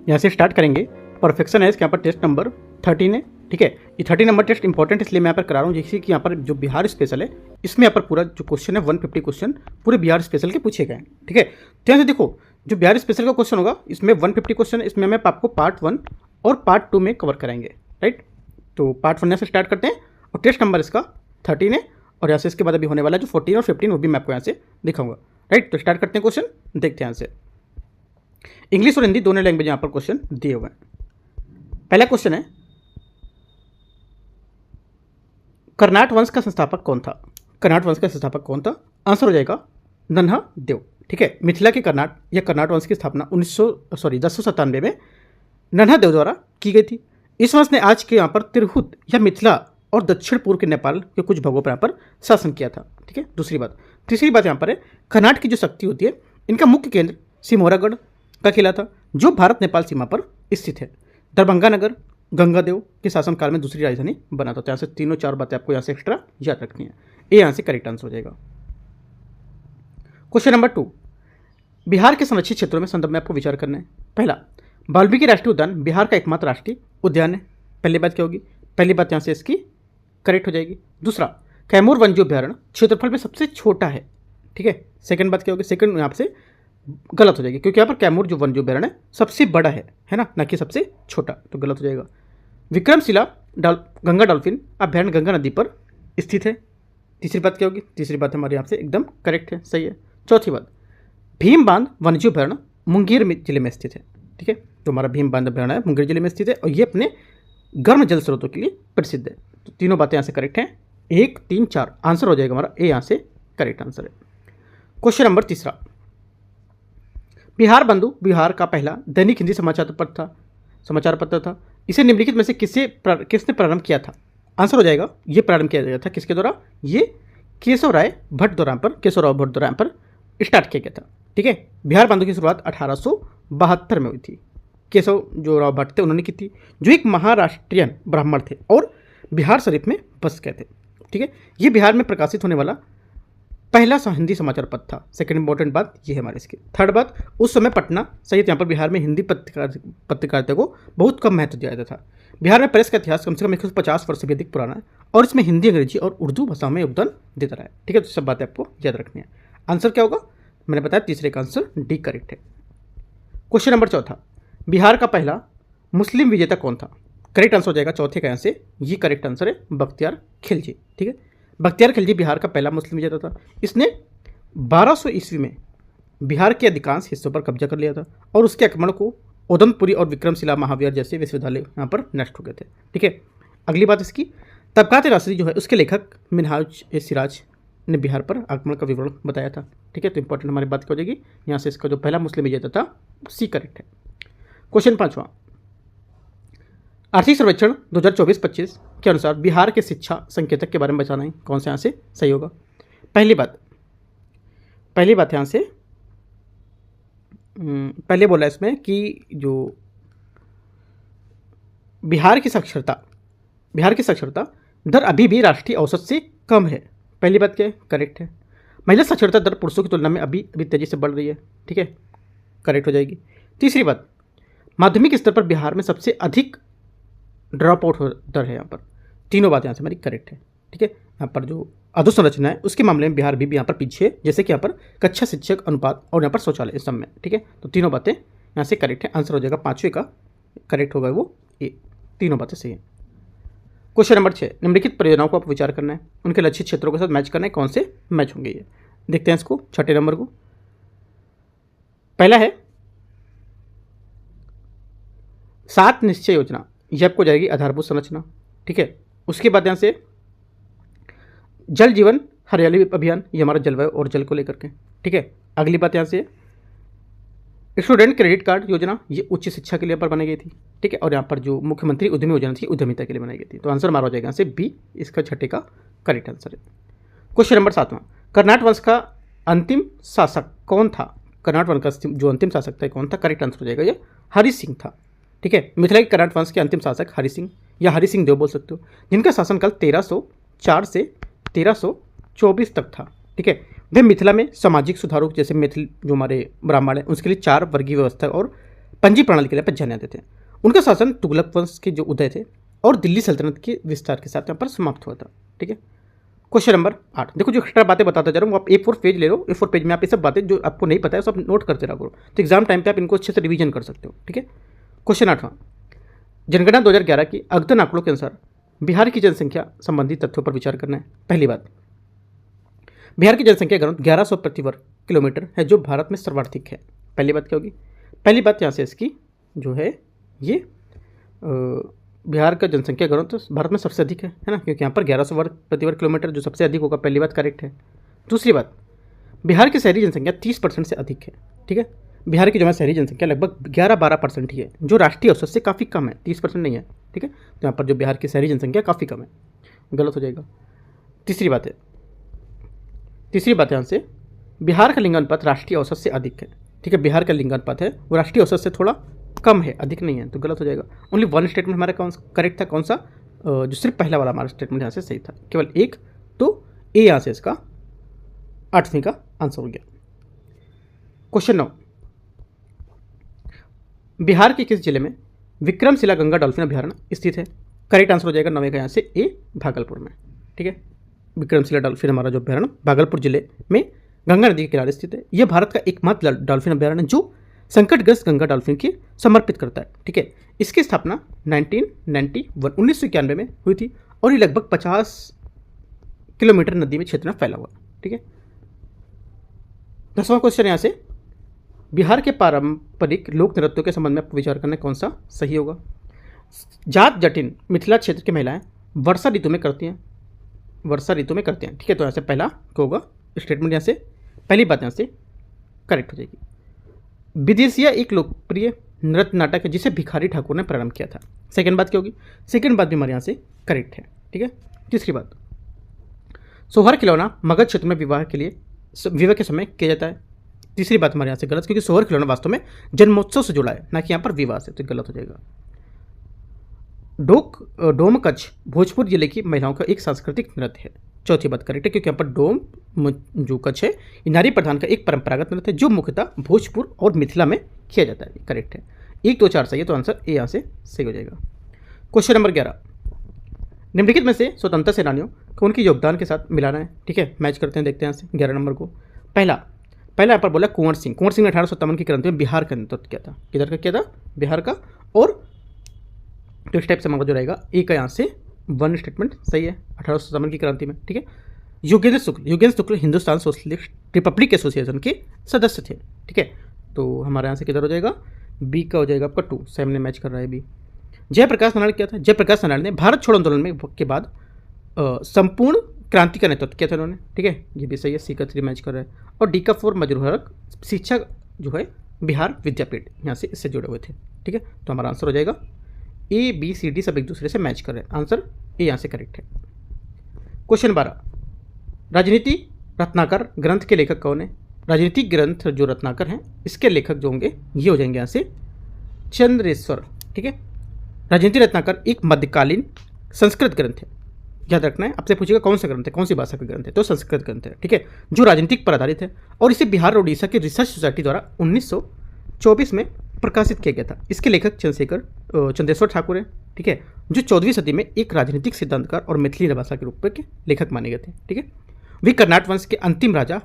यहाँ से स्टार्ट करेंगे। परफेक्शन है इसके यहाँ पर टेस्ट नंबर 13 है, ठीक है। ये 13 नंबर टेस्ट इंपॉर्टेंट इसलिए मैं यहाँ पर करा रहा हूँ, जैसे कि यहाँ पर जो बिहार स्पेशल है इसमें यहाँ पर पूरा जो क्वेश्चन है 150 क्वेश्चन पूरे बिहार स्पेशल के पूछे गए हैं, ठीक है। तो यहाँ से देखो जो बिहार स्पेशल का क्वेश्चन होगा इसमें 150 क्वेश्चन, इसमें मैं आपको पार्ट 1 और पार्ट 2 में कवर कराएंगे, राइट। तो पार्ट 1 यहाँ से स्टार्ट करते हैं और टेस्ट नंबर इसका 13 है और यहाँ से इसके बाद अभी होने वाला है जो 14 और 15 वो भी मैं आपको यहाँ से दिखाऊंगा, राइट। तो स्टार्ट करते हैं क्वेश्चन, देखते हैं यहाँ से। इंग्लिश और हिंदी दोनों लैंग्वेज यहाँ पर क्वेश्चन दिए हुए हैं। पहला क्वेश्चन है कर्नाट वंश का संस्थापक कौन था? कर्नाट वंश का संस्थापक कौन था? आंसर हो जाएगा नन्हा देव, ठीक है। मिथिला के कर्नाट या कर्नाट वंश की स्थापना 1097 में नन्हा देव द्वारा की गई थी। इस वंश ने आज के यहाँ पर तिरहुत या मिथिला और दक्षिण पूर्व के नेपाल के कुछ भागों पर यहाँ पर शासन किया था, ठीक है। दूसरी बात, तीसरी बात यहाँ पर है कर्नाट की जो शक्ति होती है इनका मुख्य केंद्र सिमोरागढ़ का किला था जो भारत नेपाल सीमा पर स्थित है। दरभंगा नगर गंगादेव के शासनकाल में दूसरी राजधानी बना था। तो यहाँ से तीनों चार बातें आपको यहाँ से एक्स्ट्रा याद रखनी है, ये यहाँ से करेक्ट आंसर हो जाएगा। क्वेश्चन नंबर 2, बिहार के संरक्षित क्षेत्रों में संदर्भ में आपको विचार करना है। पहला, वाल्मीकि राष्ट्रीय उद्यान बिहार का एकमात्र राष्ट्रीय उद्यान है। पहली बात क्या होगी? पहली बात यहाँ से इसकी करेक्ट हो जाएगी। दूसरा, कैमूर वन्य अभ्यारण्य क्षेत्रफल में सबसे छोटा है, ठीक है। सेकंड बात क्या होगी? सेकंड यहाँ से गलत हो जाएगी क्योंकि यहाँ पर कैमूर जो वन्य अभ्यारण्य सबसे बड़ा है ना कि सबसे छोटा, तो गलत हो जाएगा। विक्रमशिला गंगा डॉल्फिन अभ्यारण्य गंगा नदी पर स्थित है। तीसरी बात क्या होगी? तीसरी बात हमारे यहाँ से एकदम करेक्ट है, सही है। चौथी बात, भीम बांध वन्यजीव अभ्यारण्य मुंगेर जिले में स्थित है, ठीक है। तो हमारा भीम बांध अभ्यारण्य मुंगेर जिले में स्थित है और ये अपने गर्म जल स्रोतों के लिए प्रसिद्ध है। तो तीनों बातें यहाँ से करेक्ट हैं, 1, 3, 4 आंसर हो जाएगा हमारा, ए यहाँ से करेक्ट आंसर है। क्वेश्चन नंबर 3, बिहार बंधु बिहार का पहला दैनिक हिंदी समाचार पत्र था। इसे निम्नलिखित में से किसने प्रारंभ किया था? आंसर हो जाएगा ये प्रारंभ किया गया था किसके द्वारा? ये केशवराव भट्ट द्वारा पर स्टार्ट किया गया था, ठीक है। बिहार बंधु की शुरुआत 1872 में हुई थी। केशव जो राव भट्ट थे उन्होंने की थी, जो एक महाराष्ट्रियन ब्राह्मण थे और बिहार शरीफ में बस गए थे, ठीक है। ये बिहार में प्रकाशित होने वाला पहला हिंदी समाचार पत्र था। सेकंड इंपॉर्टेंट बात ये है हमारे इसकी। थर्ड बात, उस समय पटना सहित यहाँ पर बिहार में हिंदी पत्रकारिता को बहुत कम महत्व दिया जाता था। बिहार में प्रेस का इतिहास कम से कम 150 वर्ष से भी अधिक पुराना है और इसमें हिंदी, अंग्रेजी और उर्दू भाषाओं में योगदान देता रहा है, ठीक है। तो सब बातें आपको याद रखनी है। आंसर क्या होगा? मैंने बताया तीसरे का आंसर डी करेक्ट है। क्वेश्चन नंबर 4, बिहार का पहला मुस्लिम विजेता कौन था? करेक्ट आंसर हो जाएगा चौथे का यहाँ से ये करेक्ट आंसर है बख्तियार खिलजी, ठीक है। बख्तियार खिलजी बिहार का पहला मुस्लिम विजेता था। इसने 1200 ईस्वी में बिहार के अधिकांश हिस्सों पर कब्जा कर लिया था और उसके आक्रमण को उदमपुरी और विक्रमशिला महावीर जैसे विश्वविद्यालय यहाँ पर नष्ट हो गए थे, ठीक है। अगली बात इसकी, तबकात राशि जो है उसके लेखक मिनहाज ए सिराज ने बिहार पर आक्रमण का विवरण बताया था, ठीक है। तो इंपॉर्टेंट हमारी बात क्या हो जाएगी यहाँ से, इसका जो पहला मुस्लिम विजेता था सी करेक्ट है। क्वेश्चन 5, आर्थिक सर्वेक्षण 2024-25 के अनुसार बिहार के शिक्षा संकेतक के बारे में बताना है, कौन से यहाँ से सही होगा? पहली बात यहाँ से पहले बोला इसमें कि जो बिहार की साक्षरता दर अभी भी राष्ट्रीय औसत से कम है। पहली बात क्या है? करेक्ट है। महिला साक्षरता दर पुरुषों की तुलना में अभी तेजी से बढ़ रही है, ठीक है, करेक्ट हो जाएगी। तीसरी बात, माध्यमिक स्तर पर बिहार में सबसे अधिक ड्रॉप आउट दर है यहाँ पर। तीनों बातें यहाँ से हमारी करेक्ट है, ठीक है। यहाँ पर जो अधोसंरचना है उसके मामले में बिहार भी यहाँ पर पीछे है, जैसे कि यहाँ पर कक्षा शिक्षक अनुपात और यहाँ पर शौचालय इस सब में, ठीक है। तो तीनों बातें यहाँ से करेक्ट है। आंसर हो जाएगा 5वें का करेक्ट होगा वो ए, तीनों बातें सही है। क्वेश्चन नंबर 6, निम्नलिखित परियोजनाओं को आपको विचार करना है, उनके लक्षित क्षेत्रों के साथ मैच करना है, कौन से मैच होंगे ये देखते हैं इसको। 6ठे नंबर को, पहला है 7 निश्चय योजना, ये आपको जाएगी आधारभूत संरचना, ठीक है। उसके बाद यहाँ से जल जीवन हरियाली अभियान, ये हमारा जलवायु और जल को लेकर के, ठीक है। अगली बात यहाँ से स्टूडेंट क्रेडिट कार्ड योजना, ये उच्च शिक्षा के लिए पर बनाई गई थी, ठीक है। और यहाँ पर जो मुख्यमंत्री उद्यमी योजना थी उद्यमिता के लिए बनाई गई थी। तो आंसर हमारा हो जाएगा यहाँ से बी, इसका 6ठे का करेक्ट आंसर है। क्वेश्चन नंबर 7, कर्नाट वंश का अंतिम शासक कौन था? कर्नाट वंश का जो अंतिम शासक था कौन था? करेक्ट आंसर हो जाएगा ये हरि सिंह था, ठीक है। मिथिला के कर्नाट वंश के अंतिम शासक हरि सिंह या हरि सिंह देव बोल सकते हो, जिनका शासनकाल 1304 से 1324 तक था, ठीक है। वे मिथिला में सामाजिक सुधारों जैसे मिथिल जो हमारे ब्राह्मण हैं उसके लिए 4 वर्गीय व्यवस्था और पंजी प्रणाली के लिए जाने जाते थे। उनका शासन तुगलक वंश के जो उदय थे और दिल्ली सल्तनत के विस्तार के साथ यहाँ पर समाप्त हुआ था। ठीक है, क्वेश्चन नंबर 8। देखो जो एक्स्ट्रा बातें बताता जा रहा हूँ, आप A4 पेज ले लो, A4 पेज में आप ये सब बातें जो आपको नहीं पता है सब नोट करते रहो, तो एग्जाम टाइम पे आप इनको अच्छे से रिवीजन कर सकते हो। ठीक है, क्वेश्चन 8वां, जनगणना 2011 की अद्यतन आंकड़ों के अनुसार बिहार की जनसंख्या संबंधी तथ्यों पर विचार करना है। पहली बात, बिहार की जनसंख्या घनत्व 1100 प्रति वर्ग किलोमीटर है, जो भारत में सर्वाधिक है। पहली बात क्या होगी? पहली बात यहाँ से इसकी जो है ये बिहार का जनसंख्या घनत्व भारत में सबसे अधिक है ना, क्योंकि यहाँ पर 1100 वर्ग प्रति वर्ग किलोमीटर जो सबसे अधिक होगा, पहली बात करेक्ट है। दूसरी बात, बिहार की शहरी जनसंख्या 30% से अधिक है। ठीक है, बिहार की जो है शहरी जनसंख्या लगभग 11-12% ही है, जो राष्ट्रीय औसत से काफ़ी कम है, 30% नहीं है। ठीक है, तो यहाँ पर जो बिहार की शहरी जनसंख्या काफ़ी कम है, गलत हो जाएगा। तीसरी बात यहाँ से बिहार का लिंगानुपात राष्ट्रीय औसत से अधिक है। ठीक है, बिहार का लिंगानुपात है वो राष्ट्रीय औसत से थोड़ा कम है, अधिक नहीं है, तो गलत हो जाएगा। ओनली वन स्टेटमेंट हमारा कौन करेक्ट था, कौन सा? जो सिर्फ पहला वाला हमारा स्टेटमेंट यहाँ से सही था, केवल एक, तो ए यहाँ से इसका 8वीं का आंसर हो गया। क्वेश्चन 9, बिहार के किस जिले में विक्रमशिला गंगा डॉल्फिन अभयारण्य स्थित है? करेक्ट आंसर हो जाएगा 9वें का यहाँ से ए, भागलपुर में। ठीक है, विक्रमशिला डॉल्फिन हमारा जो अभयारण्य भागलपुर जिले में गंगा नदी के किनारे स्थित है। यह भारत का एकमात्र डॉल्फिन अभयारण्य जो संकटग्रस्त गंगा डॉल्फिन की समर्पित करता है। ठीक है, इसकी स्थापना 1991 में हुई थी और ये लगभग 50 किलोमीटर नदी में क्षेत्र में फैला हुआ। ठीक है, 10वां क्वेश्चन यहाँ से बिहार के पारंपरिक लोक नृत्यों के संबंध में आपको विचार करना कौन सा सही होगा? जाट जटिन मिथिला क्षेत्र की महिलाएं वर्षा ऋतु में करती हैं, ठीक है, तो यहाँ से पहला क्या होगा स्टेटमेंट, यहाँ से पहली बात यहाँ से करेक्ट हो जाएगी। विदेशिया एक लोकप्रिय नृत्य नाटक है जिसे भिखारी ठाकुर ने प्रारंभ किया था। सेकंड बात क्या होगी? सेकंड बात भी हमारे यहाँ से करेक्ट है। ठीक है, तीसरी बात, सोहर खिलौना मगध क्षेत्र में विवाह के समय किया जाता है। तीसरी बात हमारे यहाँ से गलत, क्योंकि सोहर खिलौना वास्तव में जन्मोत्सव से जुड़ा है, ना कि यहाँ पर विवाह से, तो गलत हो जाएगा। डोमकच भोजपुर जिले की महिलाओं का एक सांस्कृतिक नृत्य है। चौथी बात करेक्ट है, क्योंकि यहाँ पर डोम जो कच्छ है ये नारी प्रधान का एक परंपरागत नृत्य है जो मुख्यतः भोजपुर और मिथिला में किया जाता है। करेक्ट है, 1, 2, 4 सही है, तो आंसर ए यहाँ से सही हो जाएगा। क्वेश्चन नंबर 11, निम्नलिखित में से स्वतंत्रता सेनानियों को उनके योगदान के साथ मिलाना है। ठीक है, मैच करते हैं, देखते हैं यहाँ से 11 नंबर को। पहला यहाँ पर बोला कुंवर सिंह ने 1857 की क्रांति में बिहार का नेतृत्व किया था। किधर का किया था? बिहार का। और तो इस टाइप से हमारा जो रहेगा ए का यहाँ से वन स्टेटमेंट सही है, 1857 की क्रांति में। ठीक है, योगेंद्र शुक्ल हिंदुस्तान सोशलिस्ट रिपब्लिक एसोसिएशन के सदस्य थे। ठीक है, तो हमारे यहाँ से किधर हो जाएगा? बी का हो जाएगा आपका 2, सामने मैच कर रहा है बी। जयप्रकाश नारायण क्या था? जयप्रकाश नारायण ने भारत छोड़ो आंदोलन में के बाद संपूर्ण क्रांति का नेतृत्व किया था उन्होंने। ठीक है, ये भी सही है, सी का 3 मैच कर रहा है। और डी का 4 मजरूहक शिक्षा जो है बिहार विद्यापीठ, यहाँ से इससे जुड़े हुए थे। ठीक है, तो हमारा आंसर हो जाएगा ए, बी, सी, डी सब एक दूसरे से मैच कर रहे हैं, आंसर ए यहाँ से करेक्ट है। क्वेश्चन 12, राजनीति रत्नाकर ग्रंथ के लेखक कौन है? राजनीतिक ग्रंथ जो रत्नाकर हैं इसके लेखक जो होंगे ये हो जाएंगे यहाँ से चंद्रेश्वर। ठीक है, राजनीति रत्नाकर एक मध्यकालीन संस्कृत ग्रंथ है, याद रखना है। आपसे पूछेगा कौन सा ग्रंथ है, कौन सी भाषा का ग्रंथ है, तो संस्कृत ग्रंथ है। ठीक है, जो राजनीतिक पर आधारित है और इसे बिहार और उड़ीसा की रिसर्च सोसाइटी द्वारा 1924 में प्रकाशित किया गया था। इसके लेखक चंद्रेश्वर ठाकुर है। ठीक है, जो 14वीं सदी में एक राजनीतिक सिद्धांतकार और मैथिली भाषा के रूप में के लेखक माने गए थे। ठीक है, वे कर्नाटक वंश के अंतिम राजा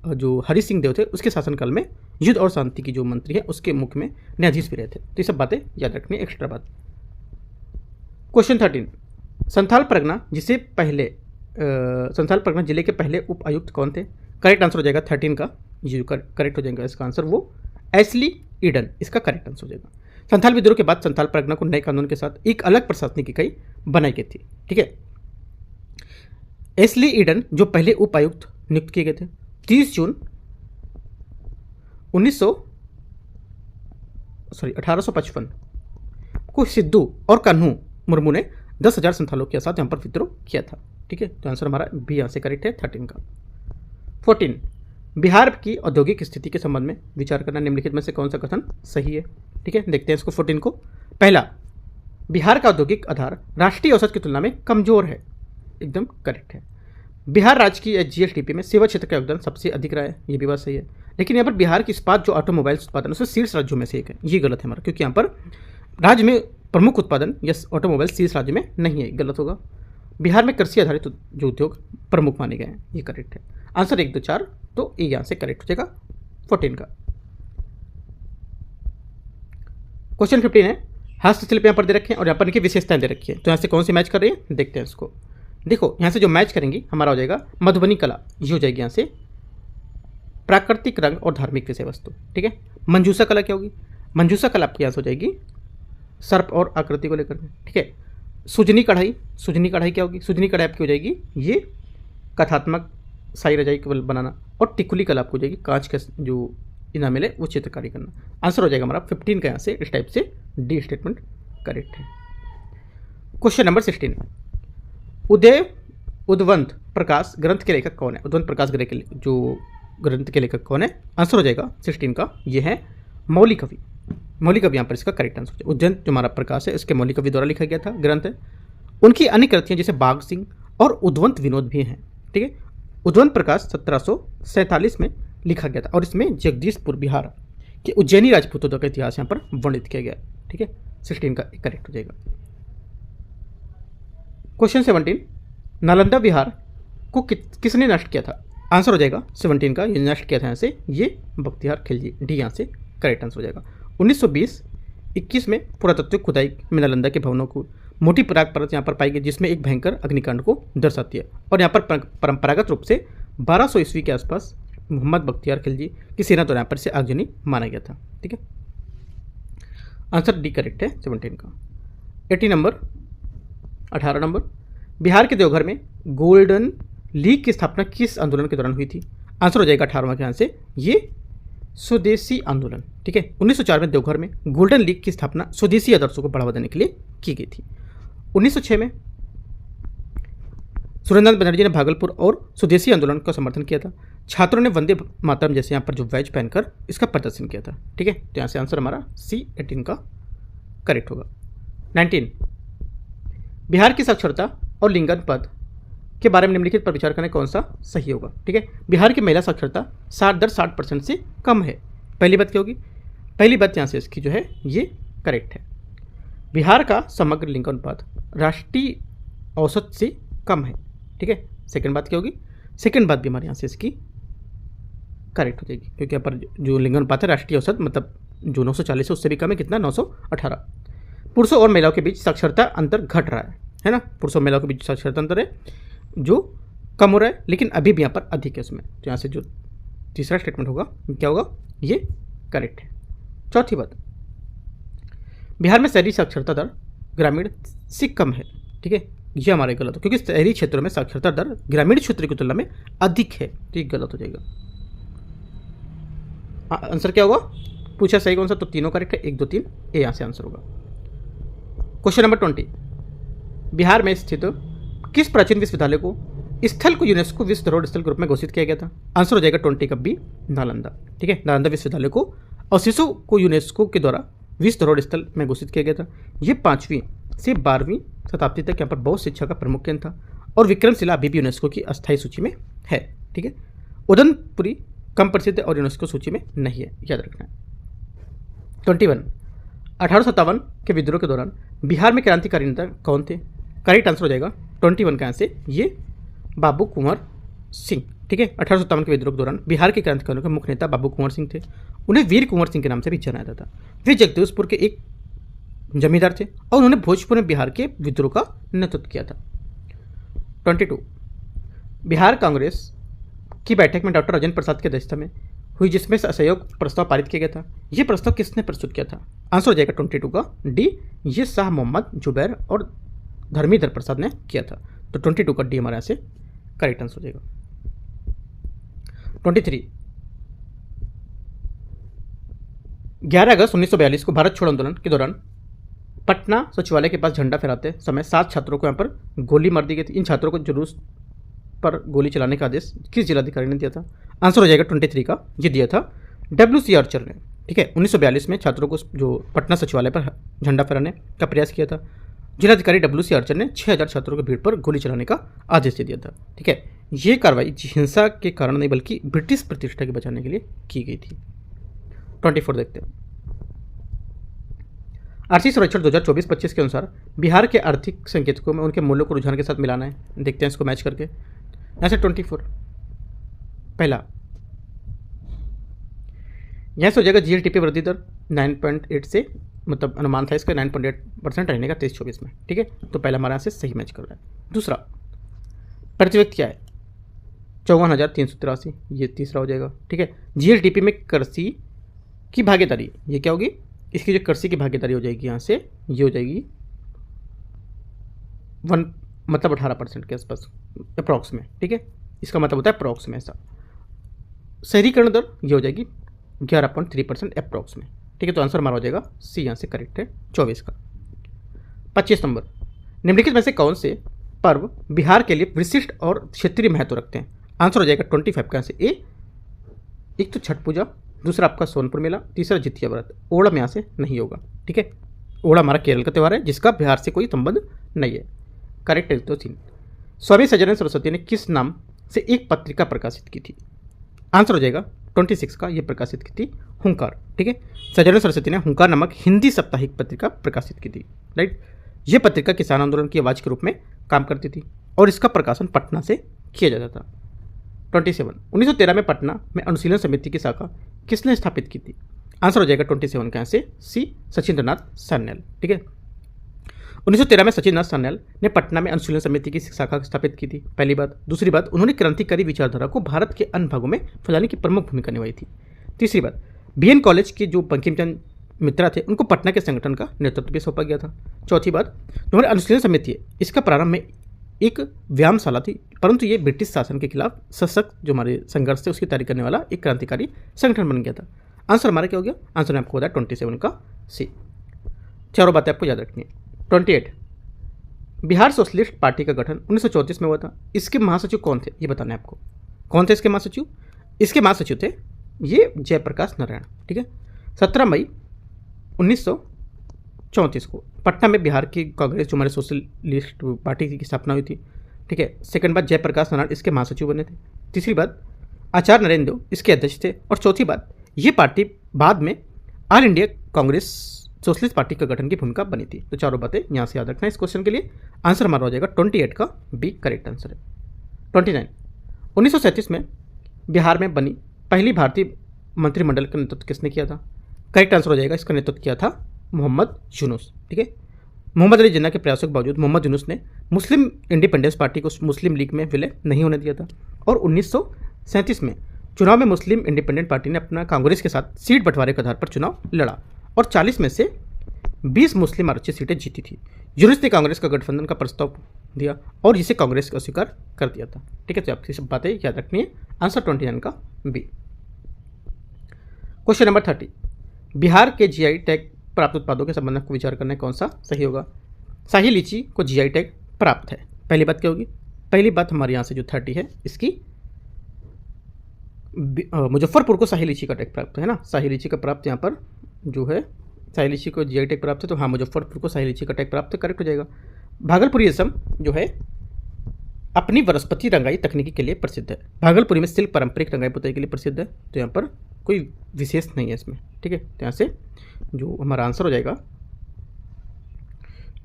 जो हरि सिंह देव थे उसके शासनकाल में युद्ध और शांति की जो मंत्री है उसके मुख्य में न्यायाधीश भी रहे थे। तो ये सब बातें याद रखनी है, एक्स्ट्रा बात। क्वेश्चन 13, संथाल परगना जिले के पहले उप आयुक्त कौन थे? करेक्ट आंसर हो जाएगा 13 का, ये करेक्ट हो जाएगा इसका आंसर वो एस्ली ईडन, इसका करेक्ट आंसर हो जाएगा। संथाल विद्रोह के बाद संथाल परगना को नए कानून के साथ एक अलग प्रशासनिक इकाई बनाई गई थी। ठीक है, एस्ली ईडन जो पहले उपायुक्त नियुक्त किए गए थे 30 जून 1855 को सिद्धू और कान्हू मुर्मू ने 10,000 संथालों के साथ यहाँ पर विद्रोह किया था। ठीक है, तो आंसर हमारा बी यहाँ से करेक्ट है 13 का। 14, बिहार की औद्योगिक स्थिति के संबंध में विचार करना, निम्नलिखित में से कौन सा कथन सही है? ठीक है, देखते हैं इसको 14 को। पहला, बिहार का औद्योगिक आधार राष्ट्रीय औसत की तुलना में कमजोर है, एकदम करेक्ट है। बिहार राज्य की GSDP में सेवा क्षेत्र का योगदान सबसे अधिक रहा है, ये भी बात सही है। लेकिन यहाँ पर बिहार की इस्पात जो ऑटोमोबाइल्स उत्पादन उसमें शीर्ष राज्यों में से एक है। ये गलत है हमारा, क्योंकि यहाँ पर राज्य में प्रमुख उत्पादन या ऑटोमोबाइल शीर्ष राज्य में नहीं है, गलत होगा। बिहार में कृषि आधारित जो उद्योग प्रमुख माने गए हैं, ये करेक्ट है। आंसर 1, 2, 4, तो ये यहाँ से करेक्ट हो जाएगा 14 का। क्वेश्चन 15 है, हस्तशिल्प यहाँ पर दे रखे हैं और यहाँ पर इनकी विशेषताएं दे रखी है, तो यहाँ से कौन सी मैच कर रही है देखते हैं इसको। देखो यहाँ से जो मैच करेंगी हमारा हो जाएगा मधुबनी कला, ये हो जाएगी यहाँ से प्राकृतिक रंग और धार्मिक विषय वस्तु, ठीक है। मंजूषा कला क्या होगी, मंजूषा कला आपकी यहाँ से हो जाएगी सर्प और आकृति को लेकर, ठीक है। सुजनी कढ़ाई, सुजनी कढ़ाई क्या होगी, सुजनी कढ़ाई आपकी हो जाएगी ये कथात्मक साई रजाई केवल बनाना, और टिकुली कला आपको हो जाएगी कांच का जो इनामिल है वो चित्रकारी करना। आंसर हो जाएगा हमारा 15 का यहाँ से इस टाइप से डी स्टेटमेंट करेक्ट है। क्वेश्चन नंबर 16, उदय उद्वंत प्रकाश ग्रंथ के लेखक कौन है, उद्वंत प्रकाश जो ग्रंथ के लेखक कौन है, आंसर हो जाएगा 16 का ये है मौलिक कवि। मौलिक कवि यहाँ पर इसका करेक्ट आंसर हो जाएगा। उद्वंत जो हमारा प्रकाश है इसके मौलिक कवि द्वारा लिखा गया था ग्रंथ है। उनकी अन्य कृतियाँ जैसे बाघ सिंह और उद्वंत विनोद भी हैं, ठीक है। उद्वंत प्रकाश 1747 में लिखा गया था और इसमें जगदीशपुर बिहार के उज्जैनी राजपूतों का इतिहास यहाँ पर वर्णित किया गया, ठीक है। 16 का करेक्ट हो जाएगा। क्वेश्चन 17, नालंदा विहार को किसने नष्ट किया था, आंसर हो जाएगा 17 का, ये नष्ट किया था यहाँ से ये बख्तियार खिलजी, डी यहाँ से करेक्ट आंसर हो जाएगा। 1920-21 में पुरातत्व खुदाई में नालंदा के भवनों को मोटी पराग परत यहाँ पर पाई गई, जिसमें एक भयंकर अग्निकांड को दर्शाती है, और यहाँ पर परंपरागत रूप से 1200 ईस्वी के आसपास मोहम्मद बख्तियार खिलजी की सेना द्वारा यहाँ पर से आगजनी माना गया था, ठीक है। आंसर डी करेक्ट है 17 का। 18 नंबर, बिहार के देवघर में गोल्डन लीग की स्थापना किस आंदोलन के दौरान हुई थी, आंसर हो जाएगा 18वां के यहाँ से ये स्वदेशी आंदोलन, ठीक है। 1904 में देवघर में गोल्डन लीग की स्थापना स्वदेशी आदर्शों को बढ़ावा देने के लिए की गई थी। 1906 में सुरेंद्रनाथ बनर्जी ने भागलपुर और स्वदेशी आंदोलन का समर्थन किया था। छात्रों ने वंदे मातरम जैसे यहाँ पर जो बैज पहनकर इसका प्रदर्शन किया था, ठीक है। तो यहाँ से आंसर हमारा सी 18 का करेक्ट होगा। 19, बिहार की साक्षरता और लिंगन पद के बारे में निम्नलिखित पर विचार करने कौन सा सही होगा, ठीक है। बिहार की महिला साक्षरता 60% से कम है, पहली बात क्या होगी, पहली बात यहाँ से इसकी जो है ये करेक्ट है। बिहार का समग्र लिंगानुपात राष्ट्रीय औसत से कम है, ठीक है। सेकंड बात क्या होगी, सेकंड बात भी हमारे यहाँ से इसकी करेक्ट हो जाएगी, क्योंकि यहाँ पर जो लिंगानुपात है राष्ट्रीय औसत मतलब जो 940 है उससे भी कम है, कितना 918। पुरुषों और महिलाओं के बीच साक्षरता अंतर घट रहा है ना, पुरुषों और महिलाओं के बीच साक्षरता अंतर है जो कम हो रहा है, लेकिन अभी भी यहाँ पर अधिक है उसमें। तो यहाँ से जो तीसरा स्टेटमेंट होगा क्या होगा, ये करेक्ट है। चौथी बात, बिहार में शहरी साक्षरता दर ग्रामीण से कम है, ठीक है। ये हमारे गलत हो, क्योंकि शहरी क्षेत्रों में साक्षरता दर ग्रामीण क्षेत्र की तुलना में अधिक है, तो ये गलत हो जाएगा। आंसर क्या होगा, पूछा सही कौन सा, तो तीनों करेक्ट है, 1, 2, 3 ए यहाँ से आंसर होगा। क्वेश्चन नंबर 20, बिहार में स्थित किस प्राचीन विश्वविद्यालय को स्थल को यूनेस्को विश्व धरोहर स्थल के रूप में घोषित किया गया था, आंसर हो जाएगा 20 का बी, नालंदा, ठीक है। नालंदा विश्वविद्यालय को अवशेषों को यूनेस्को के द्वारा विश्व धरोहर स्थल में घोषित किया गया था। ये 5वीं से 12वीं शताब्दी तक यहाँ पर बौद्ध शिक्षा का प्रमुख केंद्र था, और विक्रमशिला अभी भी यूनेस्को की अस्थायी सूची में है, ठीक है। उदयपुरी कम प्रसिद्ध और यूनेस्को सूची में नहीं है, याद रखना है। 21, 1857 के विद्रोह के दौरान बिहार में क्रांतिकारी नेता कौन थे, करेक्ट आंसर हो जाएगा 21 का यहाँ से ये बाबू कुंवर सिंह, ठीक है। 1857 के विद्रोह के दौरान बिहार के क्रांतिकारियों के मुख्य नेता बाबू कुंवर सिंह थे। उन्हें वीर कुंवर सिंह के नाम से भी जाना जाता था। वे जगदीशपुर के एक जमींदार थे और उन्होंने भोजपुर में बिहार के विद्रोह का नेतृत्व किया था। 22, बिहार कांग्रेस की बैठक में डॉक्टर राजेंद्र प्रसाद की अध्यक्षता में हुई, जिसमें असहयोग प्रस्ताव पारित किया गया था। यह प्रस्ताव किसने प्रस्तुत किया था, आंसर हो जाएगा 22 का डी, ये शाह मोहम्मद जुबैर और धर्मीधर प्रसाद ने किया था। तो 22 का डी हमारे यहाँ से करेक्ट आंसर हो जाएगा। 23, 11 अगस्त 1942 को भारत छोड़ो आंदोलन के दौरान पटना सचिवालय के पास झंडा फहराते समय 7 छात्रों को यहाँ पर गोली मार दी गई थी। इन छात्रों को जुलूस पर गोली चलाने का आदेश किस जिलाधिकारी ने दिया था, आंसर हो जाएगा 23 का, ये दिया था WC आर्चर ने, ठीक है। 1942 में छात्रों को जो पटना सचिवालय पर झंडा फहराने का प्रयास किया था, जिलाधिकारी WC अर्चन ने 6000 छात्रों की भीड़ पर गोली चलाने का आदेश दे दिया था। ठीक है, ये कार्रवाई हिंसा के कारण नहीं बल्कि ब्रिटिश प्रतिष्ठा के बचाने के लिए की गई थी। 24 देखते हैं। आर्थिक सर्वेक्षण 2024-25 के अनुसार बिहार के आर्थिक संकेतकों में उनके मूल्यों को रुझान के साथ मिलाना है। देखते हैं इसको मैच करके। यहाँ से 24 पहला, यहाँ से हो जाएगा GDP वृद्धि दर 9.8 से, मतलब अनुमान था इसका 9.8% रहने का 23-24 में। ठीक है, तो पहला हमारा यहाँ से सही मैच कर रहा है। दूसरा, प्रति व्यक्ति क्या है 54,383, ये तीसरा हो जाएगा। ठीक है, GDP में कृषि की भागीदारी ये क्या होगी, इसकी जो कृषि की भागीदारी हो जाएगी यहाँ से ये हो जाएगी 18% के आसपास अप्रॉक्स में। ठीक है, इसका मतलब होता है अप्रॉक्स में ऐसा। शहरीकरण दर ये हो जाएगी 11.3% अप्रॉक्स में। ठीक है, तो आंसर हमारा हो जाएगा सी, यहाँ से करेक्ट है 24 का। 25 नंबर, निम्नलिखित में से कौन से पर्व बिहार के लिए विशिष्ट और क्षेत्रीय महत्व रखते हैं। आंसर हो जाएगा 25 का यहाँ से ए, एक तो छठ पूजा, दूसरा आपका सोनपुर मेला, तीसरा जितिया व्रत। ओणम यहाँ से नहीं होगा। ठीक है, ओणम हमारा केरल का त्यौहार है जिसका बिहार से कोई संबंध नहीं है। करेक्ट है तो 3। स्वामी सच्चिदानंद सरस्वती ने किस नाम से एक पत्रिका प्रकाशित की थी। आंसर हो जाएगा 26 का, ये प्रकाशित की थी हुंकार। ठीक है, सच्चिदानंद सरस्वती ने हुंकार नामक हिंदी साप्ताहिक पत्रिका प्रकाशित की थी। राइट, ये पत्रिका किसान आंदोलन की आवाज़ के रूप में काम करती थी और इसका प्रकाशन पटना से किया जाता था। 27, 1913 में पटना में अनुशीलन समिति की शाखा किसने स्थापित की थी। आंसर हो जाएगा 27 का यहाँ से सी, सचिंद्रनाथ सान्याल। ठीक है, 1913 में सचिंद्रनाथ सान्याल ने पटना में अनुशीलन समिति की शाखा स्थापित की थी, पहली बात। दूसरी बात, उन्होंने क्रांतिकारी विचारधारा को भारत के अन्य भागों में फैलाने की प्रमुख भूमिका निभाई थी। तीसरी बात, BN कॉलेज के जो बंकिमचंद मित्रा थे उनको पटना के संगठन का नेतृत्व भी सौंपा गया था। चौथी बात, हमारे अनुशीलन समिति है इसका प्रारंभ में एक व्यायामशाला थी, परंतु ये ब्रिटिश शासन के खिलाफ सशक्त जो हमारे संघर्ष थे उसकी तैयारी करने वाला एक क्रांतिकारी संगठन बन गया था। आंसर हमारा क्या हो गया, आंसर में आपको होता है 27 का सी। चारों बातें आपको याद रखनी है। 28, बिहार सोशलिस्ट पार्टी का गठन 1934 में हुआ था। इसके महासचिव कौन थे ये बताना है आपको। कौन थे इसके महासचिव, इसके महासचिव थे ये जयप्रकाश नारायण। ठीक है, 17 मई 1934 को पटना में बिहार की कांग्रेस जो हमारे सोशलिस्ट पार्टी की स्थापना हुई थी। ठीक है, सेकंड बात, जयप्रकाश नारायण इसके महासचिव बने थे। तीसरी बात, आचार्य नरेंद्र देव इसके अध्यक्ष थे। और चौथी बात, ये पार्टी बाद में all India Congress socialist party का गठन की भूमिका बनी थी। तो चारों बातें यहाँ से याद रखना है इस क्वेश्चन के लिए। आंसर हमारा हो जाएगा 28 का बी, करेक्ट आंसर है। 29, 1937 में बिहार में बनी पहली भारतीय मंत्रिमंडल का नेतृत्व किसने किया था। करेक्ट आंसर हो जाएगा, इसका नेतृत्व किया था मोहम्मद यूनुस। ठीक है, मोहम्मद अली जिन्ना के प्रयासों के बावजूद मोहम्मद यूनुस ने मुस्लिम इंडिपेंडेंस पार्टी को मुस्लिम लीग में विलय नहीं होने दिया था। और 1937 में चुनाव में मुस्लिम इंडिपेंडेंट पार्टी ने अपना कांग्रेस के साथ सीट बंटवारे के आधार पर चुनाव लड़ा और 40 में से 20 मुस्लिम आरक्षित सीटें जीती थी। यूनुस ने कांग्रेस का गठबंधन का प्रस्ताव दिया और इसे कांग्रेस को अस्वीकार कर दिया था। ठीक है, तो आपकी सब बातें याद रखनी है। आंसर 29 का बी। क्वेश्चन नंबर 30, बिहार के GI टैग प्राप्त उत्पादों के संबंध में विचार करना है कौन सा सही होगा। शाही लीची को GI टैग प्राप्त है। पहली बात क्या होगी, पहली बात हमारे यहाँ से जो 30 है इसकी मुजफ्फरपुर को शाही लीची का टैग प्राप्त है ना। शाही लीची का प्राप्त यहाँ पर जो है शाही लीची को GI टैग प्राप्त है, तो हाँ मुजफ्फरपुर को शाही लीची का टैग प्राप्त है, करेक्ट हो जाएगा। भागलपुरी रेशम जो है अपनी वनस्पति रंगाई तकनीकी के लिए प्रसिद्ध है। भागलपुरी में सिल्क पारंपरिक रंगाई पुताई के लिए प्रसिद्ध है, तो यहाँ पर कोई विशेष नहीं है इसमें। ठीक है, तो यहाँ से जो हमारा आंसर हो जाएगा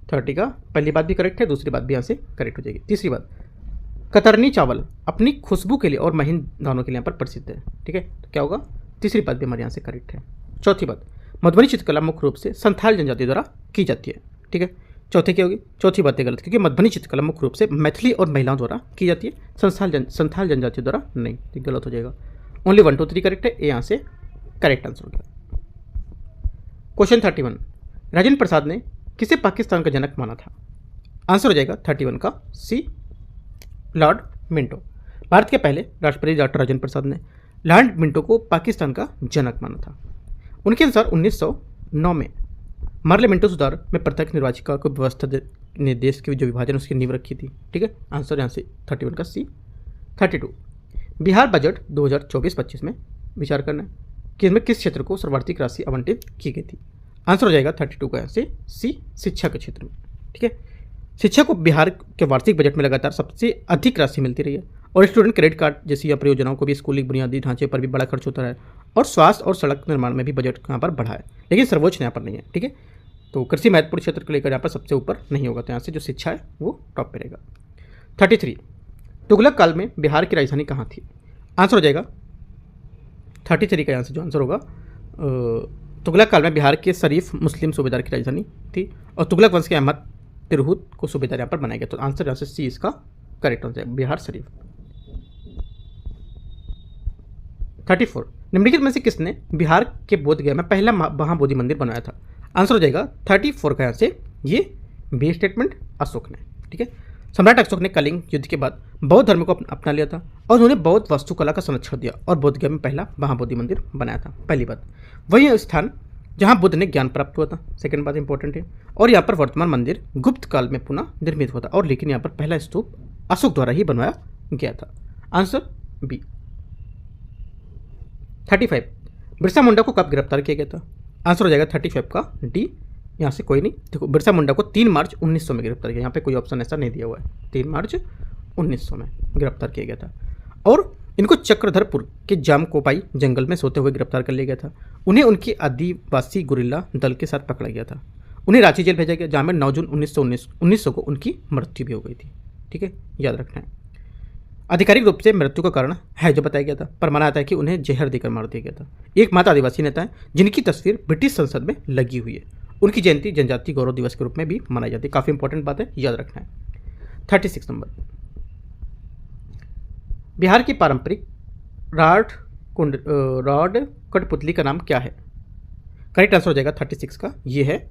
30 का पहली बात भी करेक्ट है, दूसरी बात भी यहाँ से करेक्ट हो जाएगी। तीसरी बात, कतरनी चावल अपनी खुशबू के लिए और महीन दानों के लिए यहाँ पर प्रसिद्ध है। ठीक है, तो क्या होगा, तीसरी बात भी हमारे यहाँ से करेक्ट है। चौथी बात, मधुबनी चित्रकला मुख्य रूप से संथाल जनजाति द्वारा की जाती है। ठीक है, चौथी क्या होगी, चौथी बातें गलत, क्योंकि मधुबनी चित्रकला मुख्य रूप से मैथिली और महिलाओं द्वारा की जाती है, संथाल जनजाति द्वारा नहीं, तो गलत हो जाएगा। ओनली 1 2 3 करेक्ट है, ये यहाँ से करेक्ट आंसर हो गया। क्वेश्चन 31, राजेंद्र प्रसाद ने किसे पाकिस्तान का जनक माना था। आंसर हो जाएगा 31 का सी, लॉर्ड मिंटो। भारत के पहले राष्ट्रपति डॉक्टर राजेंद्र प्रसाद ने लॉर्ड मिंटो को पाकिस्तान का जनक माना था। उनके अनुसार 1909 में पार्लियामेंटो सुधार में प्रत्यक्ष निर्वाचिका को व्यवस्था ने देश के जो विभाजन उसकी नींव रखी थी। ठीक है, आंसर यहाँ से 31 का सी। 32, बिहार बजट 2024-25 में विचार करना है कि इसमें किस क्षेत्र को सर्वाधिक राशि आवंटित की गई थी। आंसर हो जाएगा 32 का यहाँ से सी, शिक्षा के क्षेत्र में। ठीक है। शिक्षा को बिहार के वार्षिक बजट में लगातार सबसे अधिक राशि मिलती रही है और स्टूडेंट क्रेडिट कार्ड जैसी परियोजनाओं को भी स्कूली बुनियादी ढांचे पर भी बड़ा खर्च होता है और स्वास्थ्य और सड़क निर्माण में भी बजट यहाँ पर बढ़ा है, लेकिन सर्वोच्च यहाँ पर नहीं है। ठीक है, तो कृषि महत्वपूर्ण क्षेत्र को लेकर यहाँ पर सबसे ऊपर नहीं होगा, तो यहाँ से जो शिक्षा है वो टॉप पे रहेगा। 33, तुगलक काल में बिहार की राजधानी कहाँ थी? आंसर हो जाएगा 33 का यहाँ से जो आंसर होगा, तुगलक काल में बिहार के शरीफ मुस्लिम सूबेदार की राजधानी थी और तुगलक वंश के अहमद तिरहुत को सूबेदार यहाँ पर बनाया गया, तो आंसर यहाँ से सी इसका करेक्ट हो जाएगा, बिहार शरीफ। 34, निम्नलिखित में से किसने बिहार के बोधगया में पहला महाबोधि मंदिर बनाया था? आंसर हो जाएगा 34 का यहाँ से ये बी स्टेटमेंट अशोक ने। ठीक है, सम्राट अशोक ने कलिंग युद्ध के बाद बौद्ध धर्म को अपना लिया था और उन्होंने बौद्ध वास्तुकला का संरक्षण दिया और बोधगया में पहला महाबोधि मंदिर बनाया था। पहली बात, वही स्थान जहाँ बुद्ध ने ज्ञान प्राप्त हुआ था, सेकंड बात इंपॉर्टेंट है। और यहाँ पर वर्तमान मंदिर गुप्त काल में पुनः निर्मित हुआ था और लेकिन यहाँ पर पहला स्तूप अशोक द्वारा ही बनवाया गया था, आंसर बी। 35, बिरसा मुंडा को कब गिरफ्तार किया गया था? आंसर हो जाएगा 35 का डी, यहाँ से कोई नहीं। देखो, बिरसा मुंडा को 3 मार्च 1900 में गिरफ्तार किया, यहाँ पे कोई ऑप्शन ऐसा नहीं दिया हुआ है, 3 मार्च 1900 में गिरफ्तार किया गया था। और इनको चक्रधरपुर के जामकोपाई जंगल में सोते हुए गिरफ्तार कर लिया गया था। उन्हें उनके आदिवासी गुरिल्ला दल के साथ पकड़ा गया था। उन्हें रांची जेल भेजा गया, जहाँ में 9 जून 1900 को उनकी मृत्यु भी हो गई थी। ठीक है, याद रखना है। आधिकारिक रूप से मृत्यु का कारण है जो बताया गया था, पर माना जाता है कि उन्हें जहर देकर मार दिया गया था। एकमात्र आदिवासी नेता है जिनकी तस्वीर ब्रिटिश संसद में लगी हुई है। उनकी जयंती जनजातीय गौरव दिवस के रूप में भी मनाई जाती है। काफ़ी इंपॉर्टेंट बात है, याद रखना है। 36 नंबर, बिहार की पारंपरिक रॉड कठपुतली का नाम क्या है? करेक्ट आंसर हो जाएगा 36 का, ये है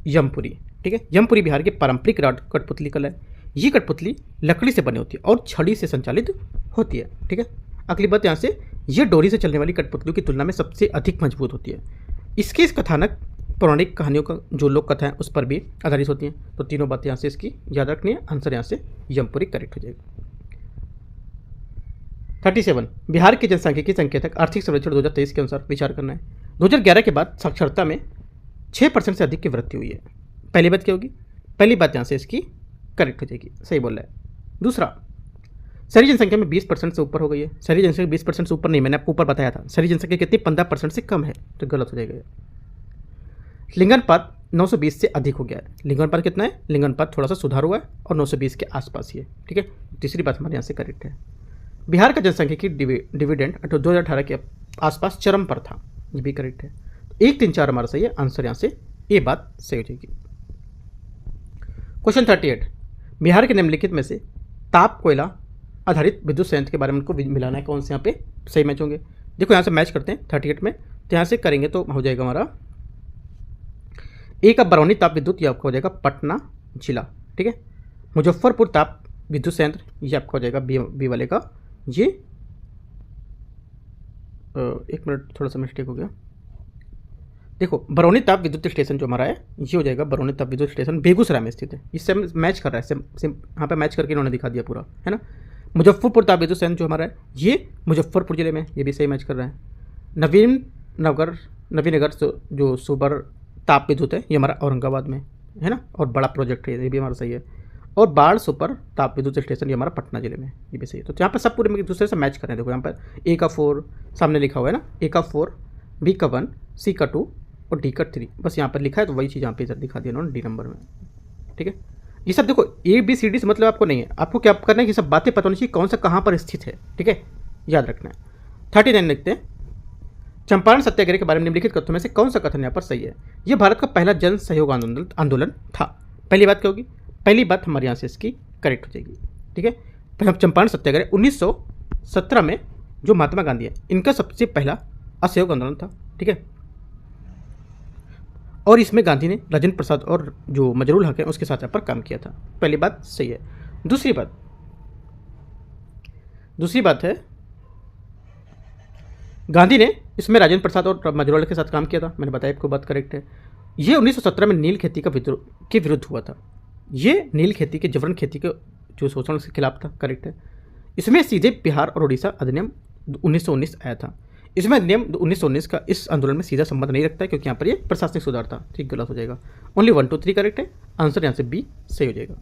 यमपुरी। ठीक है, यमपुरी बिहार की पारंपरिक रॉड कठपुतली कला है। ये कठपुतली लकड़ी से बनी होती है और छड़ी से संचालित होती है। ठीक है, अगली बात यहाँ से, ये डोरी से चलने वाली कठपुतलियों की तुलना में सबसे अधिक मजबूत होती है। इसके इस कथानक पौराणिक कहानियों का जो लोक कथा है उस पर भी आधारित होती हैं। तो तीनों बातें यहाँ से इसकी याद रखनी है, आंसर यहाँ से यमपुरी करेक्ट हो जाएगा। 37, बिहार की जनसांख्यिकी संकेतक आर्थिक सर्वेक्षण 2023 के अनुसार विचार करना है। 2011 के बाद साक्षरता में 6% से अधिक की वृद्धि हुई है। पहली बात क्या होगी? पहली बात यहाँ से इसकी करेक्ट हो जाएगी, सही बोल रहा है। दूसरा, शहरी जनसंख्या में 20% से ऊपर हो गई है। शहरी जनसंख्या 20% से ऊपर नहीं, मैंने आपको ऊपर बताया था। शहरी जनसंख्या कितनी? 15% से कम है, तो गलत हो जाएगा। लिंगानुपात 920 से अधिक हो गया है। लिंगानुपात कितना है? लिंगानुपात थोड़ा सा सुधार हुआ है और 920 के आसपास ही है। ठीक है, तीसरी बात हमारे यहाँ से करेक्ट है। बिहार का जनसंख्यिकी डिविडेंड 2018 के आसपास चरम पर था, ये भी करेक्ट है। 1, 3, 4 हमारा सही है, आंसर यहाँ से ए बात सही हो जाएगी। क्वेश्चन 38, बिहार के निम्नलिखित में से ताप कोयला आधारित विद्युत संयंत्र के बारे में उनको मिलाना है, कौन से यहाँ पे सही मैच होंगे? देखो यहाँ से मैच करते हैं 38 में, तो यहाँ से करेंगे तो हो जाएगा हमारा ए का बरौनी ताप विद्युत, ये आपका हो जाएगा पटना जिला। ठीक है, मुजफ्फरपुर ताप विद्युत संयंत्र, ये आपका हो जाएगा बी वाले का, ये 1 मिनट थोड़ा सा मिस्टेक हो गया। देखो, बरौनी ताप विद्युत स्टेशन जो हमारा है ये हो जाएगा बरौनी ताप विद्युत स्टेशन बेगूसराय में स्थित है। इससे मैच कर रहा है, यहाँ पे मैच करके इन्होंने दिखा दिया पूरा, है ना। मुजफ्फरपुर ताप विद्युत संयंत्र जो हमारा है ये मुजफ्फरपुर जिले में, ये भी सही मैच कर रहा है। नवीनगर जो सुपर ताप विद्युत है ये हमारा औरंगाबाद में है ना, और बड़ा प्रोजेक्ट है, ये भी हमारा सही है। और बाढ़ सुपर ताप विद्युत स्टेशन ये हमारा पटना जिले में, ये भी सही है। तो यहाँ पर सब पूरे में एक दूसरे से मैच कर रहे हैं। देखो यहाँ पर ए का 4 सामने लिखा हुआ है ना, ए का 4, बी का 1, सी का 2 और डी का 3, बस यहाँ पर लिखा है, तो वही चीज़ यहाँ पे दिखा दिया उन्होंने डी नंबर में। ठीक है, ये सब देखो ए बी सी डी से मतलब आपको नहीं है, आपको क्या करना है कि सब बातें पता होनी चाहिए कौन सा कहाँ पर स्थित है। ठीक है, याद रखना है। 39 लिखते हैं, चंपारण सत्याग्रह के बारे में निम्नलिखित कथनों में से कौन सा कथन यहाँ पर सही है? यह भारत का पहला जन सहयोग आंदोलन था। पहली बात क्या होगी? पहली बात हमारे यहाँ से इसकी करेक्ट हो जाएगी। ठीक है, चंपारण सत्याग्रह 1917 में जो महात्मा गांधी है इनका सबसे पहला असहयोग आंदोलन था। ठीक है, और इसमें गांधी ने राजेंद्र प्रसाद और जो मजरूल हक है उसके साथ यहाँ पर काम किया था। पहली बात सही है। दूसरी बात है गांधी ने इसमें राजेंद्र प्रसाद और मजरूल के साथ काम किया था, मैंने बताया आपको, बात करेक्ट है। ये 1917 में नील खेती के विरुद्ध हुआ था। ये नील खेती के जबरन खेती के जो शोषण के खिलाफ था, करेक्ट है। इसमें सीधे बिहार और उड़ीसा अधिनियम 1919 आया था। इसमें अधिनियम 1919 का इस आंदोलन में सीधा संबंध नहीं रखता है, क्योंकि यहाँ पर ये प्रशासनिक सुधार था। ठीक, गलत हो जाएगा। ओनली 1 2 3 करेक्ट है। आंसर यहाँ से बी सही हो जाएगा।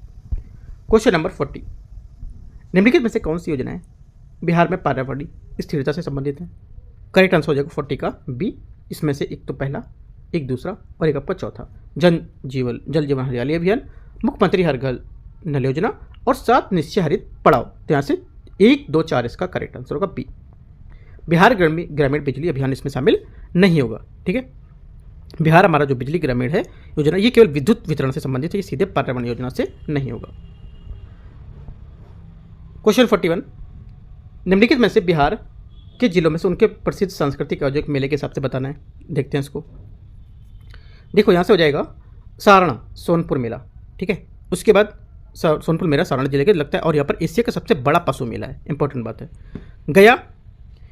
क्वेश्चन नंबर 40, निम्नलिखित में से कौन सी योजनाएं बिहार में पर्यावरणीय स्थिरता से संबंधित है? करेक्ट आंसर हो जाएगा 40 का बी। इसमें से एक तो पहला, एक दूसरा और एक आपका चौथा। जल जीवन हरियाली अभियान, मुख्यमंत्री हर घर नल योजना और 7 निश्चय हरित पड़ाव। तो यहाँ से 1 2 4 इसका करेक्ट आंसर होगा बी। बिहार ग्रामीण बिजली अभियान इसमें शामिल नहीं होगा। ठीक है, बिहार हमारा जो बिजली ग्रामीण है योजना, ये केवल विद्युत वितरण से संबंधित है, ये सीधे पर्यावरण योजना से नहीं होगा। क्वेश्चन 41, निम्नलिखित में से बिहार के जिलों में से उनके प्रसिद्ध सांस्कृतिक औद्योगिक मेले के हिसाब से बताना है। देखते हैं इसको। देखो यहाँ से हो जाएगा सारण सोनपुर मेला। ठीक है, उसके बाद सोनपुर मेला सारण जिले के लगता है, और यहाँ पर एशिया का सबसे बड़ा पशु मेला है। इंपॉर्टेंट बात है।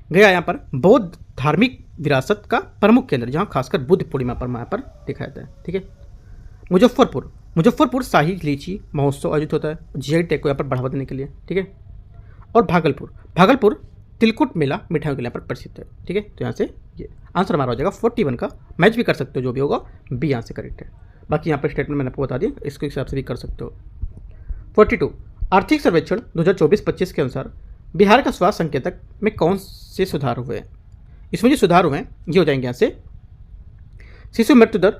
गया यहाँ पर बौद्ध धार्मिक विरासत का प्रमुख केंद्र, जहाँ खासकर बुद्ध पूर्णिमा पर यहाँ पर दिखाया जाता है। ठीक है, मुजफ्फरपुर शाही लीची महोत्सव आयोजित होता है जीआई टैग को यहाँ पर बढ़ावा देने के लिए। ठीक है, और भागलपुर तिलकुट मेला मिठाइयों के लिए यहाँ पर प्रसिद्ध है। ठीक है, तो यहाँ से ये आंसर हमारा हो जाएगा 41 का। मैच भी कर सकते हो, जो भी होगा बी यहाँ से करेक्ट है। बाकी यहाँ पर स्टेटमेंट मैंने आपको बता दिया, इसके हिसाब से भी कर सकते हो। 42, आर्थिक सर्वेक्षण 2024-25 के अनुसार बिहार का स्वास्थ्य संकेतक में कौन से सुधार हुए हैं? इसमें जो सुधार हुए हैं ये हो जाएंगे यहाँ से शिशु मृत्यु दर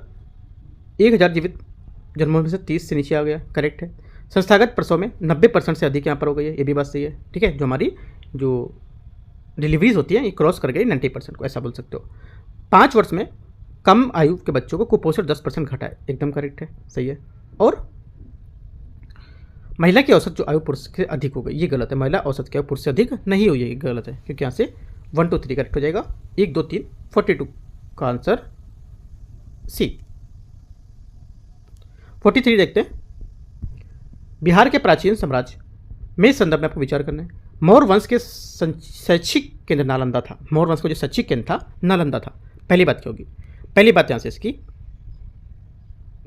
1000 जीवित जन्मों में से 30 से नीचे आ गया, करेक्ट है। संस्थागत प्रसव में 90% से अधिक यहाँ पर हो गई है, ये भी बात सही है। ठीक है, जो हमारी जो डिलीवरीज होती है ये क्रॉस कर गई 90% को, ऐसा बोल सकते हो। 5 वर्ष में कम आयु के बच्चों को कुपोषण 10% घटा है, एकदम करेक्ट है, सही है। और महिला की औसत जो आयु पुरुष से अधिक हो गई, ये गलत है। महिला औसत की आयु पुरुष से अधिक नहीं हुई है, ये गलत है, क्योंकि यहाँ से 1 2 3 करेक्ट हो जाएगा। 1 2 3 42 का आंसर सी। 43 देखते हैं। बिहार के प्राचीन साम्राज्य में इस संदर्भ में आपको विचार करना है। मौर्य वंश के शैक्षिक केंद्र नालंदा था। मौर्य वंश का जो शैक्षिक केंद्र था नालंदा था। पहली बात क्या होगी? पहली बात यहाँ से इसकी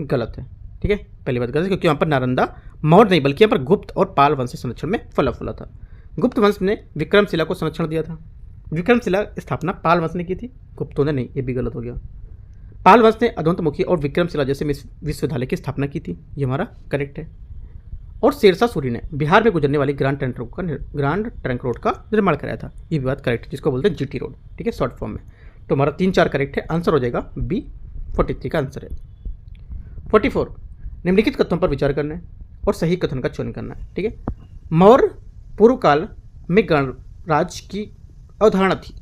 गलत है। ठीक है, पहली बात गलत है, क्योंकि यहाँ पर नालंदा मौर्य नहीं बल्कि यहाँ पर गुप्त और पाल वंश के संरक्षण में फला फूला था। गुप्त वंश ने विक्रमशिला को संरक्षण दिया था। विक्रमशिला स्थापना पाल वंश ने की थी, गुप्तों ने नहीं, ये भी गलत हो गया। पाल वंश ने अदंतमुखी और विक्रमशिला जैसे विश्वविद्यालय की स्थापना की थी, ये हमारा करेक्ट है। और शेरशाह सूरी ने बिहार में गुजरने वाली ग्रांड ट्रंक रोड का निर्माण कराया था, ये भी बात करेक्ट है, जिसको बोलते हैं जीटी रोड। ठीक है, शॉर्ट फॉर्म में। तो हमारा 3 4 करेक्ट है, आंसर हो जाएगा बी। 43 का आंसर है। 44, निम्नलिखित कथनों पर विचार करना है और सही कथन का चयन करना है। ठीक है, मौर्य पूर्व काल में गणराज्य की अवधारणा थी।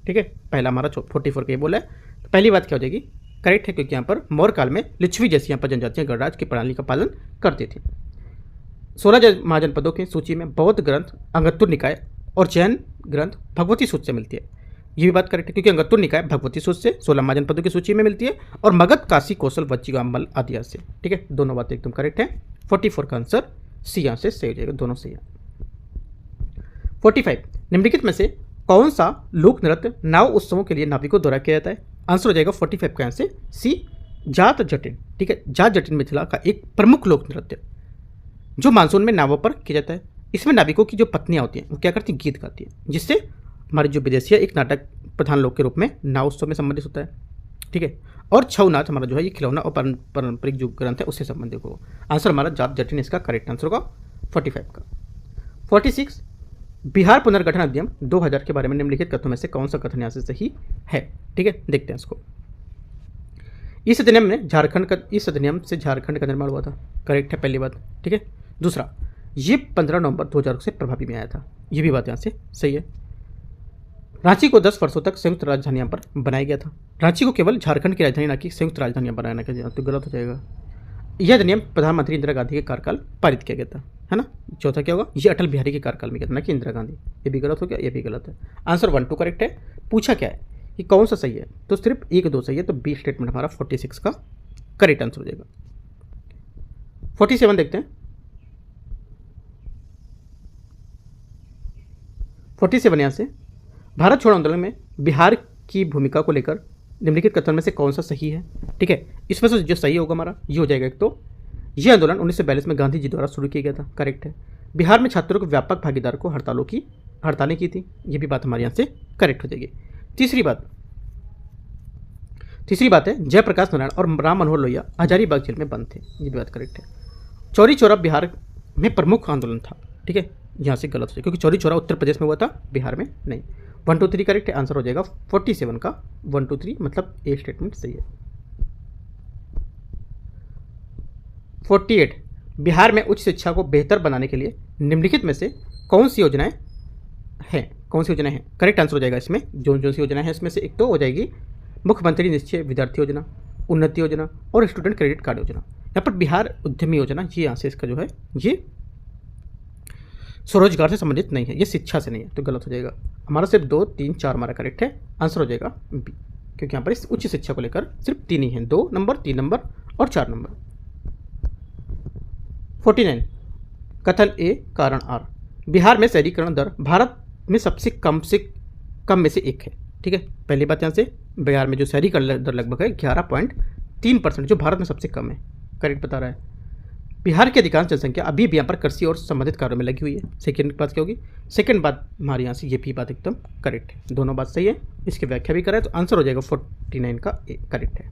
ठीक है, पहला हमारा 44 का ये बोला है। तो पहली बात क्या हो जाएगी? करेक्ट है, क्योंकि यहाँ पर मौर्य काल में लिच्छवी जैसी यहाँ पर जनजातियाँ गणराज्य की प्रणाली का पालन करती थी। 16 महाजनपदों की सूची में बौद्ध ग्रंथ अंगत्तुर निकाय और जैन ग्रंथ भगवती सूत्र से मिलती है, ये भी बात करेक्ट है, क्योंकि अंगत्तुर निकाय भगवती सूत्र से 16 महाजनपदों की सूची में मिलती है और मगध, काशी, कौशल, वज्जिकांबल आदि से। ठीक है, दोनों बातें एकदम करेक्ट है। 44 का आंसर सी यहाँ से सही हो जाएगा, दोनों सही है। 45, निम्नलिखित में से कौन सा लोक नृत्य नाव उत्सवों के लिए नाविकों द्वारा किया जाता है? आंसर हो जाएगा 45 का यहाँ से सी, जात जटिन। ठीक है, जात जटिन मिथिला का एक प्रमुख लोक नृत्य जो मानसून में नावों पर किया जाता है। इसमें नाविकों की जो पत्नियां होती हैं वो क्या करती हैं? गीत गाती हैं, जिससे हमारी जो विदेशी है एक नाटक प्रधान लोक के रूप में नाव उत्सव में संबंधित होता है। ठीक है, और छऊ नाच हमारा जो है ये खिलौना और पारंपरिक जो ग्रंथ है उससे संबंधित हो। आंसर हमारा जात जटिन इसका करेक्ट आंसर होगा 45 का। 46, बिहार पुनर्गठन अधिनियम 2000 के बारे में निम्नलिखित कथनों में से कौन सा कथन यहाँ से सही है? ठीक है, देखते हैं इसको। इस अधिनियम से झारखंड का निर्माण हुआ था, करेक्ट है पहली बात। ठीक है, दूसरा, ये 15 नवंबर 2000 से प्रभावी में आया था, ये भी बात यहाँ से सही है। रांची को 10 वर्षों तक संयुक्त राजधानी यहाँ पर बनाया गया था। रांची को केवल झारखंड की राजधानी, ना कि संयुक्त राजधानी बनाना गया, तो गलत हो जाएगा। यह अधिनियम प्रधानमंत्री इंदिरा गांधी के कार्यकाल पारित किया गया था, है ना। चौथा क्या होगा? ये अटल बिहारी के कार्यकाल में किया था, ना कि इंदिरा गांधी, ये भी गलत हो गया, ये भी गलत है। आंसर 1 2 करेक्ट है। पूछा क्या है कि कौन सा सही है, तो सिर्फ 1 2 सही है, तो बी स्टेटमेंट हमारा 46 का करेक्ट आंसर हो जाएगा। 47 देखते हैं। 47 यहाँ से भारत छोड़ो आंदोलन में बिहार की भूमिका को लेकर निम्नलिखित कथन में से कौन सा सही है? ठीक है, इसमें से जो सही होगा हमारा ये हो जाएगा। एक तो यह आंदोलन 1942 में गांधी जी द्वारा शुरू किया गया था, करेक्ट है। बिहार में छात्रों को व्यापक भागीदार को हड़तालें की थी, ये भी बात हमारे यहाँ से करेक्ट हो जाएगी। तीसरी बात है जयप्रकाश नारायण और राम मनोहर लोहिया हजारीबाग जेल में बंद थे, ये भी बात करेक्ट है। चौरी चौरा बिहार में प्रमुख आंदोलन था, ठीक है, यहाँ से गलत हो जाएगा क्योंकि चौरी चौरा उत्तर प्रदेश में हुआ था, बिहार में नहीं। 1 2 3 करेक्ट है, आंसर हो जाएगा 47 का 1 2 3, मतलब ए स्टेटमेंट सही है। 48 बिहार में उच्च शिक्षा को बेहतर बनाने के लिए निम्नलिखित में से कौन सी योजनाएं हैं? करेक्ट आंसर हो जाएगा इसमें जो सी योजना है इसमें से एक तो हो जाएगी मुख्यमंत्री निश्चय विद्यार्थी योजना, उन्नति योजना और स्टूडेंट क्रेडिट कार्ड योजना। यहाँ पर बिहार उद्यमी योजना, ये यहाँ से इसका जो है ये स्वरोजगार से संबंधित नहीं है, ये शिक्षा से नहीं है, तो गलत हो जाएगा। हमारा सिर्फ 2 3 4 हमारा करेक्ट है, आंसर हो जाएगा बी, क्योंकि यहाँ पर इस उच्च शिक्षा को लेकर सिर्फ 3 ही हैं, 2 नंबर 3 नंबर और 4 नंबर। 49 कथन ए कारण आर, बिहार में शहरीकरण दर भारत में सबसे कम में से एक है, ठीक है। पहली बात यहाँ से बिहार में जो शहरीकरण दर लगभग है 11.3%, जो भारत में सबसे कम है, करेक्ट बता रहा है। बिहार की अधिकांश जनसंख्या अभी भी यहाँ पर कृषि और संबंधित कार्यों में लगी हुई है, सेकंड बात क्या होगी? सेकंड बात हमारे यहाँ से ये भी बात एकदम करेक्ट है, दोनों बात सही है, इसकी व्याख्या भी करें तो आंसर हो जाएगा 49 का ए करेक्ट है।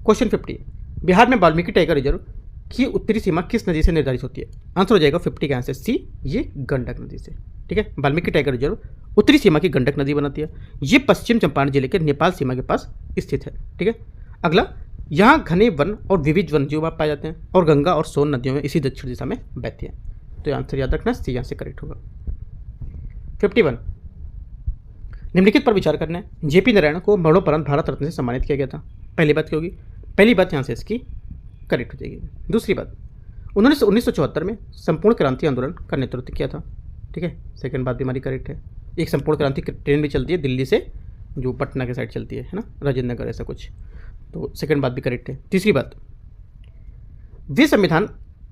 क्वेश्चन 50 बिहार में वाल्मीकि टाइगर रिजर्व की उत्तरी सीमा किस नदी से निर्धारित होती है? आंसर हो जाएगा 50 का आंसर सी, ये गंडक नदी से, ठीक है। वाल्मीकि टाइगर रिजर्व उत्तरी सीमा की गंडक नदी बनाती है, ये पश्चिम चंपारण जिले के नेपाल सीमा के पास स्थित है, ठीक है। अगला, यहाँ घने वन और विविध वन जीव पाए जाते हैं और गंगा और सोन नदियों में इसी दक्षिण दिशा में बहती हैं, तो आंसर याद रखना सी यहाँ से करेक्ट होगा। 51 निम्नलिखित पर विचार करना है, जेपी नारायण को मरणोपरांत भारत रत्न से सम्मानित किया गया था। पहली बात क्या होगी? पहली बात यहाँ से इसकी करेक्ट हो जाएगी। दूसरी बात, उन्होंने 1974 में संपूर्ण क्रांति आंदोलन का नेतृत्व किया था, ठीक है। सेकंड बात भी हमारी करेक्ट है, एक संपूर्ण क्रांति ट्रेन भी चलती है दिल्ली से, जो पटना के साइड चलती है ना, राजेंद्र नगर ऐसा कुछ, तो सेकंड बात भी करेक्ट है। तीसरी बात, वे संविधान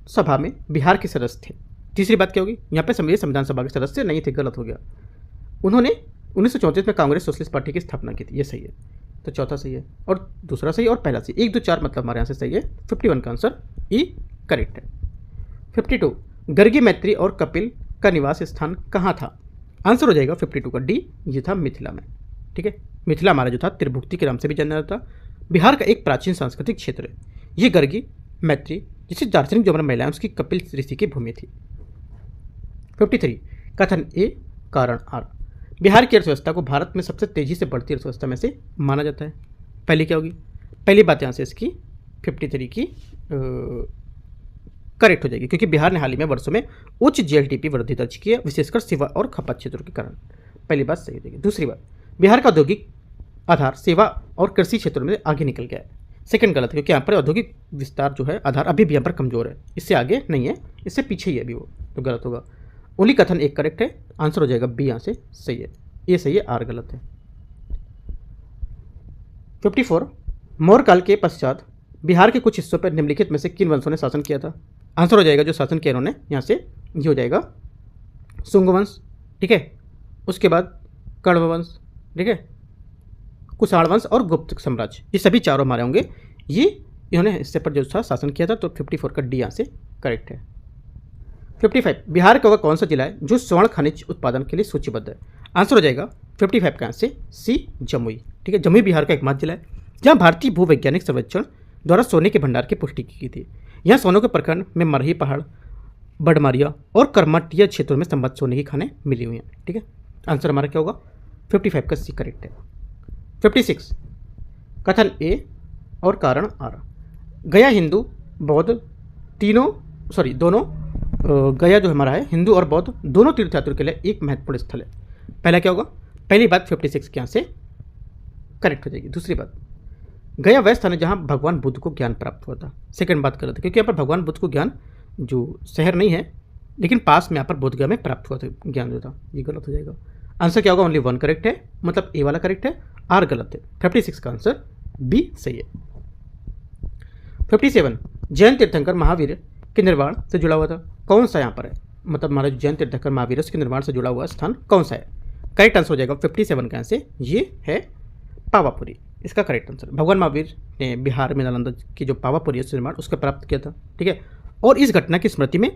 सभा में बिहार के सदस्य थे। तीसरी बात क्या होगी? यहाँ पे संविधान सभा के सदस्य नहीं थे, गलत हो गया। उन्होंने 1934 में कांग्रेस सोशलिस्ट पार्टी की स्थापना की थी, ये सही है, तो चौथा सही है और दूसरा सही और पहला सही, 1 2 4 मतलब हमारे यहाँ से सही है। 51 का आंसर ई करेक्ट है। 52 गर्गी मैत्री और कपिल का निवास स्थान कहाँ था? आंसर हो जाएगा 52 का डी, ये था मिथिला में, ठीक है। मिथिला हमारा जो था त्रिभुक्ति के नाम से भी जाना जाता, बिहार का एक प्राचीन सांस्कृतिक क्षेत्र है। ये गर्गी मैत्री जिसे दार्शनिक जो हमारे महिलाएं उसकी कपिल ऋषि की भूमि थी। 53 कथन ए कारण आर, बिहार की अर्थव्यवस्था को भारत में सबसे तेजी से बढ़ती अर्थव्यवस्था में से माना जाता है। पहली क्या होगी? पहली बात यहाँ से इसकी 53 की करेक्ट हो जाएगी, क्योंकि बिहार ने हाल ही में वर्षों में उच्च जीएलटीपी वृद्धि दर्ज की है, विशेषकर सेवा और खपत क्षेत्रों के कारण। पहली बात सही हो जाएगी। दूसरी बात, बिहार का औद्योगिक आधार सेवा और कृषि क्षेत्रों में आगे निकल गया है। सेकंड गलत है, क्योंकि यहाँ पर औद्योगिक विस्तार जो है आधार अभी भी यहाँ पर कमजोर है, इससे आगे नहीं है, इससे पीछे ही है अभी वो, तो गलत होगा। ओनली कथन एक करेक्ट है, आंसर हो जाएगा बी, यहाँ से सही है, ये सही है, आर गलत है। 54 मौर्य काल के पश्चात बिहार के कुछ हिस्सों पर निम्नलिखित में से किन वंशों ने शासन किया था? आंसर हो जाएगा जो शासन किया इन्होंने, यहाँ से ये हो जाएगा शुंग वंश, ठीक है। उसके बाद कण्व वंश, ठीक है, कुषाण वंश और गुप्त साम्राज्य, ये सभी चारों हमारे होंगे, ये इन्होंने इससे पर जो था शासन किया था, तो 54 का डी यहाँ से करेक्ट है। 55 बिहार का वह कौन सा जिला है जो स्वर्ण खनिज उत्पादन के लिए सूचीबद्ध है? आंसर हो जाएगा 55 का यहाँ से सी जमुई, ठीक है। जमुई बिहार का एकमात्र जिला है जहाँ भारतीय भूवैज्ञानिक सर्वेक्षण द्वारा सोने के भंडार की पुष्टि की थी। यहाँ सोनों के प्रखंड में मरही पहाड़, बडमारिया और करमटिया क्षेत्रों में संबद्ध सोने की खानें मिली हुई हैं, ठीक है। आंसर हमारा क्या होगा? 55 का सी करेक्ट है। 56 कथन ए और कारण आर, गया हिंदू बौद्ध दोनों गया जो हमारा है हिंदू और बौद्ध दोनों तीर्थयात्रियों के लिए एक महत्वपूर्ण स्थल है। पहला क्या होगा? पहली बात 56 के यहाँ से करेक्ट हो जाएगी। दूसरी बात, गया वह स्थान है जहाँ भगवान बुद्ध को ज्ञान प्राप्त हुआ था। सेकंड बात कर रहे थे, क्योंकि यहाँ पर भगवान बुद्ध को ज्ञान जो शहर नहीं है लेकिन पास में यहाँ पर बोधगया में प्राप्त हुआ था ज्ञान जो था, ये गलत हो जाएगा। आंसर क्या होगा? ओनली 1 करेक्ट है, मतलब ए वाला करेक्ट है, आर गलत है। 56 का आंसर बी सही है। 57 जैन तीर्थंकर महावीर के निर्माण से जुड़ा हुआ था, कौन सा यहाँ पर है? मतलब हमारा जैन तीर्थंकर महावीर के निर्माण से जुड़ा हुआ स्थान कौन सा है? करेक्ट आंसर हो जाएगा 57 का आंसर ये है पावापुरी, इसका करेक्ट आंसर। भगवान महावीर ने बिहार में नालंदा की जो पावापुरी है निर्माण उसका प्राप्त किया था, ठीक है। और इस घटना की स्मृति में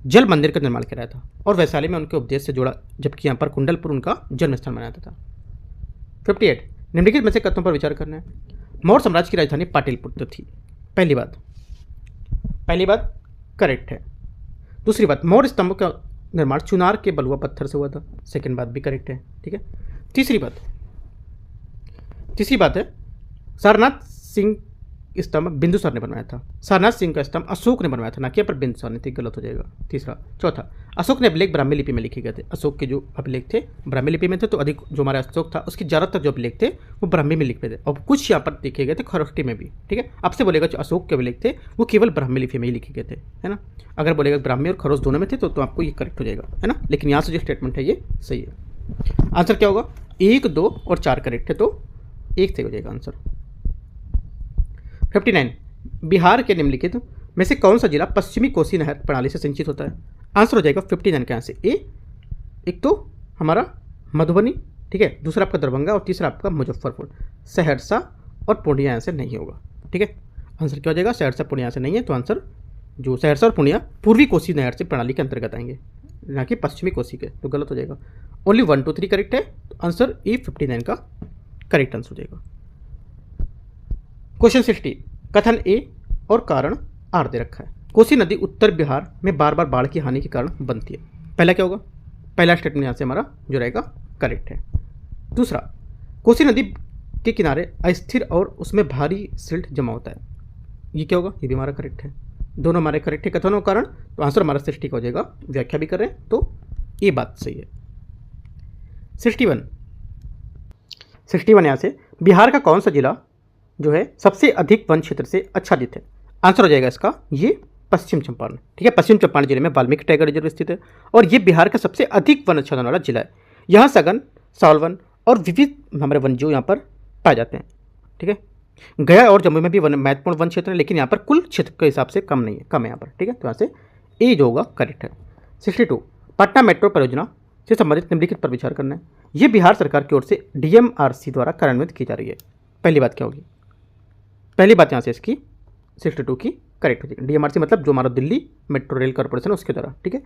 जल मंदिर का निर्माण कराया था और वैशाली में उनके उपदेश से जुड़ा, जबकि यहाँ पर कुंडलपुर उनका जन्म स्थान माना जाता था। 58 निम्नलिखित में से कथनों पर विचार करना है। मौर्य साम्राज्य की राजधानी पाटलिपुत्र थी। पहली बात करेक्ट है। दूसरी बात, मौर्य स्तंभ का निर्माण चुनार के बलुआ पत्थर से हुआ था। सेकंड बात भी करेक्ट है। ठीक है। तीसरी बात है सारनाथ सिंह स्तंभ बिंदुसार ने बनवाया था। सारनाथ सिंह का स्तंभ अशोक ने बनवाया था, ना कि पर बिंदुसार ने, गलत हो जाएगा। तीसरा। चौथा, अशोक ने अभिलेख ब्राह्मी लिपि में लिखे गए थे। अशोक के जो अभिलेख थे ब्राह्मी लिपि में थे, तो अधिक जो हमारा अशोक था उसके ज़्यादातर जो अभिलेख थे वो ब्राह्मी में लिखे थे, और कुछ यहाँ पर लिखे गए थे खरोष्टी में भी। ठीक है। आपसे बोलेगा जो अशोक के अभिलेख थे वो केवल ब्राह्मी लिपि में ही लिखे गए थे, है ना। अगर बोलेगा ब्राह्मी और खरोष्ट दोनों में थे तो आपको ये करेक्ट हो जाएगा, है ना। लेकिन यहाँ से जो स्टेटमेंट है ये सही है। आंसर क्या होगा? 1, 2 और 4 करेक्ट है, तो 1 सही हो जाएगा आंसर। 59 बिहार के निम्नलिखित में से कौन सा जिला पश्चिमी कोसी नहर प्रणाली से सिंचित होता है? आंसर हो जाएगा 59 का यहाँ से ए। एक तो हमारा मधुबनी, ठीक है, दूसरा आपका दरभंगा और तीसरा आपका मुजफ्फरपुर। सहरसा और पूर्णिया यहाँ से नहीं होगा। ठीक है। आंसर क्या हो जाएगा? सहरसा पूर्णिया यहाँ से नहीं है, तो आंसर जो सहरसा और पूर्णिया पूर्वी कोसी नहर से प्रणाली के अंतर्गत आएंगे, ना कि पश्चिमी कोसी के, तो गलत हो जाएगा। ओनली 1, 2, 3 करेक्ट है, तो आंसर ए 59 का करेक्ट आंसर हो जाएगा। क्वेश्चन 60 कथन ए और कारण आर दे रखा है। कोसी नदी उत्तर बिहार में बार बार बाढ़ की हानि के कारण बनती है। पहला क्या होगा? पहला स्टेटमेंट यहाँ से हमारा जो रहेगा करेक्ट है। दूसरा, कोसी नदी के किनारे अस्थिर और उसमें भारी सिल्ट जमा होता है। ये क्या होगा? ये भी हमारा करेक्ट है। दोनों हमारे करेक्ट है कथन और कारण, तो आंसर हमारा 60 का हो जाएगा। व्याख्या भी कर रहे हैं तो ये बात सही है। 61 यहाँ से बिहार का कौन सा जिला जो है सबसे अधिक वन क्षेत्र से आच्छादित है? आंसर हो जाएगा इसका ये पश्चिम चंपारण। ठीक है। पश्चिम चंपारण जिले में वाल्मीकि टाइगर रिजर्व स्थित है और ये बिहार का सबसे अधिक वन आच्छादन वाला जिला है। यहाँ सघन, सालवन और विविध हमारे वनजीव यहाँ पर पाए जाते हैं। ठीक है। गया और जम्मू में भी महत्वपूर्ण वन क्षेत्र है, लेकिन यहाँ पर कुल क्षेत्र के हिसाब से कम नहीं है, कम है यहाँ पर। ठीक है। तो यहाँ से ए जो होगा करेक्ट है। 62 पटना मेट्रो परियोजना से संबंधित निम्नलिखित पर विचार करना है। ये बिहार सरकार की ओर से DMRC द्वारा कार्यान्वित की जा रही है। पहली बात क्या होगी? पहली बात यहाँ से इसकी 62 की करेक्ट हो जाएगी। DMRC मतलब जो हमारा दिल्ली मेट्रो रेल कॉर्पोरेशन है उसके द्वारा। ठीक है।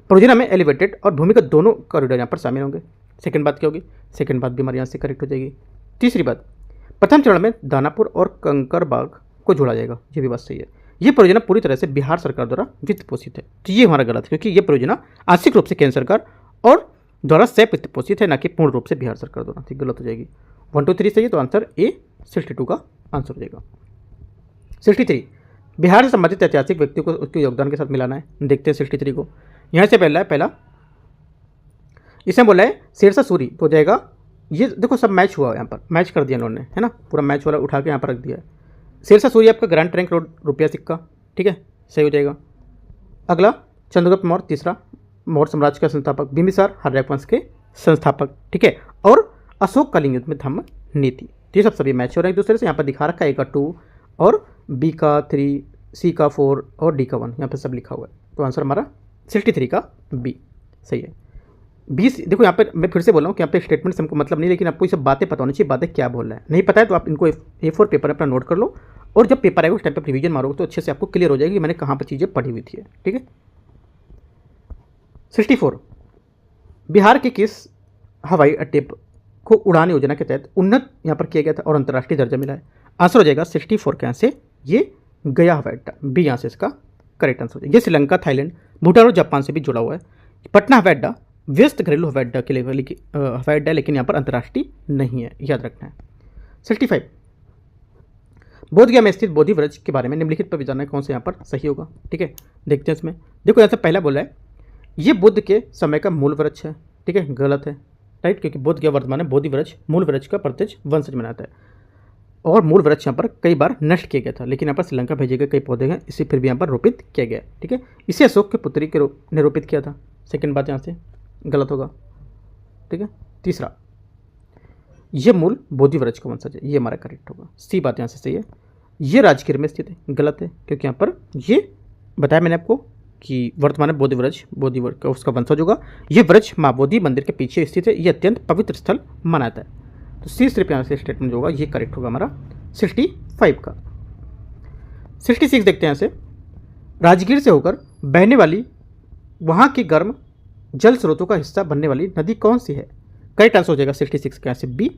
परियोजना में एलिवेटेड और भूमिगत दोनों कॉरिडोर यहाँ पर शामिल होंगे। सेकंड बात क्या होगी? सेकंड बात भी हमारे यहाँ से करेक्ट हो जाएगी। तीसरी बात, प्रथम चरण में दानापुर और कंकरबाग को जोड़ा जाएगा। ये भी बात सही है। ये परियोजना पूरी तरह से बिहार सरकार द्वारा वित्त पोषित है, तो ये हमारा गलत है, क्योंकि ये परियोजना आंशिक रूप से केंद्र सरकार और द्वारा से वित्त पोषित है, ना कि पूर्ण रूप से बिहार सरकार द्वारा। ठीक, गलत हो जाएगी। 1, 2, 3 सही है, तो आंसर ए 62 का आंसर हो जाएगा। 63 बिहार से संबंधित ऐतिहासिक व्यक्तियों को उसके योगदान के साथ मिलाना है। देखते हैं 63 को। यहाँ से पहला इसमें बोला है शेरशाह सूरी, तो हो जाएगा ये। देखो सब मैच हुआ, यहाँ पर मैच कर दिया इन्होंने, है ना, पूरा मैच वाला उठा के यहाँ पर रख दिया है। शेरशाह सूरी आपका ग्रैंड ट्रंक रोड रुपया सिक्का। ठीक है, सही हो जाएगा। अगला चंद्रगुप्त मौर्य, तीसरा मौर्य साम्राज्य का संस्थापक। बिंबिसार हर्यक वंश के संस्थापक। ठीक है। और अशोक कलिंग युद्ध में धम्म नीति। ये सब सभी मैच हो रहे हैं एक दूसरे से। यहाँ पर दिखा रखा है A का 2 और B का 3, C का 4 और D का 1, यहाँ पर सब लिखा हुआ है। तो आंसर हमारा 63 का B सही है। 20 देखो यहाँ पर मैं फिर से बोल रहा हूँ कि यहाँ पे स्टेटमेंट से हमको मतलब नहीं, लेकिन आपको ये सब बातें पता होनी चाहिए, बातें क्या बोल रहा है। नहीं पता है तो आप इनको A4 पेपर अपना नोट कर लो, और जब पेपर आएगा उस टाइम पर रिवीजन मारोगे तो अच्छे से आपको क्लियर हो जाएगी कि मैंने कहाँ पर चीज़ें पढ़ी हुई थी। ठीक है। 64 बिहार के किस हवाई अड्डे को उड़ान योजना के तहत उन्नत यहाँ पर किया गया था और अंतर्राष्ट्रीय दर्जा मिला है? आंसर हो जाएगा 64 के यहाँ से ये गया हवाई अड्डा, बी यहाँ से इसका करेक्ट आंसर हो जाएगा। ये श्रीलंका, थाईलैंड, भूटान और जापान से भी जुड़ा हुआ है। पटना हवाई अड्डा व्यस्त घरेलू हवाई अड्डा के लिए हवाई अड्डा, लेकिन यहाँ पर अंतर्राष्ट्रीय नहीं है, याद रखना है। 65 बोधगया में स्थित बोधि वृक्ष के बारे में निम्नलिखित पर विचारना है, कौन सा यहाँ पर सही होगा? ठीक है, देखते हैं इसमें। देखो यहाँ से पहला बोला है ये बुद्ध के समय का मूल वृक्ष है। ठीक है, गलत है, राइट, क्योंकि बोधगया वर्तमान में बोधि वृक्ष मूल वृक्ष का प्रत्यक्ष वंशज मनाता है, और मूल वृक्ष यहाँ पर कई बार नष्ट किया गया था, लेकिन यहाँ पर श्रीलंका भेजे गए कई पौधे हैं, इसे फिर भी यहाँ पर रोपित किया गया। ठीक है, इसे अशोक के पुत्री के ने रोपित किया था। सेकंड बात यहाँ से गलत होगा। ठीक है। तीसरा, ये मूल बोधि वृक्ष का वंशज है, ये हमारा करेक्ट होगा। सी बात यहाँ से सही है। ये राजगीर में स्थित है, गलत है, क्योंकि यहाँ पर ये बताया मैंने आपको कि वर्तमान में बोधि वृक्ष का उसका वंशज होगा। ये वृक्ष माँ बोधि मंदिर के पीछे स्थित है, ये अत्यंत पवित्र स्थल माना जाता है। तो सी सिर्फ यहाँ से स्टेटमेंट जो होगा ये करेक्ट होगा हमारा 65 का। 66 देखते हैं यहाँ से। राजगीर से होकर बहने वाली वहाँ की गर्म जल स्रोतों का हिस्सा बनने वाली नदी कौन सी है? करेक्ट आंसर हो जाएगा 66 का यहाँ से बी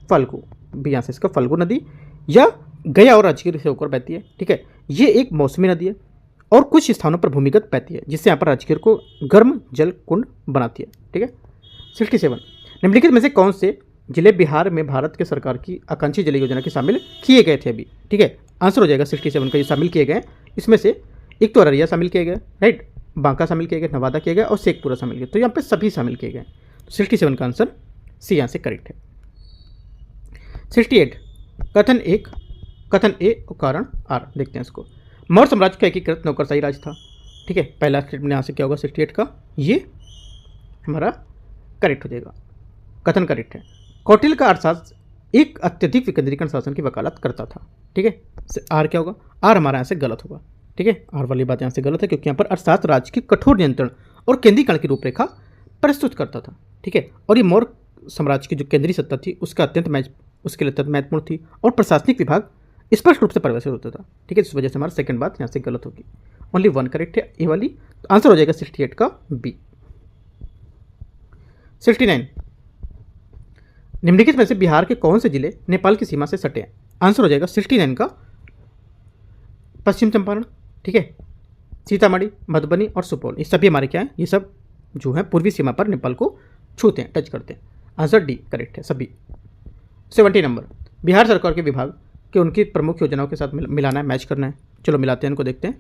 फाल्गु, बी यहाँ से इसका फाल्गु नदी या गया और राजगीर से होकर बहती है। ठीक है, ये एक मौसमी नदी है और कुछ स्थानों पर भूमिगत बहती है, जिससे यहाँ पर राजगीर को गर्म जल कुंड बनाती है। ठीक है, 67 निम्नलिखित में से कौन से जिले बिहार में भारत के सरकार की आकांक्षी जल योजना के शामिल किए गए थे अभी। ठीक है, आंसर हो जाएगा 67 का, ये शामिल किए गए। इसमें से एक तो अररिया शामिल किए गए, राइट, बांका शामिल किए गए, नवादा किए गए और शेखपुरा शामिल किए, तो यहाँ पे सभी शामिल किए गए। तो 67 का आंसर सी यहाँ से करेक्ट है। 68 कथन ए और कारण आर, देखते हैं इसको। मौर्य साम्राज्य का एकीकृत नौकरशाही राज था। ठीक है, पहला स्टेटमेंट यहाँ से क्या होगा 68 का, ये हमारा करेक्ट हो जाएगा, कथन करेक्ट है। कौटिल्य का अर्थशास्त्र एक अत्यधिक विकेंद्रीकरण शासन की वकालत करता था। ठीक है, आर क्या होगा, आर हमारा यहाँ से गलत होगा। ठीक है, आर वाली बात यहाँ से गलत है, क्योंकि यहाँ पर अर्थशास्त्र राज्य की कठोर नियंत्रण और केंद्रीकरण की रूपरेखा प्रस्तुत करता था। ठीक है, और ये मौर्य साम्राज्य की जो केंद्रीय सत्ता थी उसका उसके लिए अत्यंत महत्वपूर्ण थी और प्रशासनिक विभाग स्पष्ट रूप से परिभाषित होता था। ठीक है, इस वजह से हमारा सेकंड बात यहाँ से गलत होगी। ओनली 1 करेक्ट है, ए वाली, तो आंसर हो जाएगा 68 का बी। 69 निम्नलिखित में से बिहार के कौन से जिले नेपाल की सीमा से सटे हैं। आंसर हो जाएगा 69 का पश्चिम चंपारण। ठीक है, सीतामढ़ी, मधुबनी और सुपौल, ये सभी हमारे क्या हैं, ये सब जो है पूर्वी सीमा पर नेपाल को छूते हैं, टच करते हैं। आंसर डी करेक्ट है सभी। 70 नंबर, बिहार सरकार के विभाग कि उनकी प्रमुख योजनाओं के साथ मिलाना है, मैच करना है। चलो मिलाते हैं, इनको देखते हैं।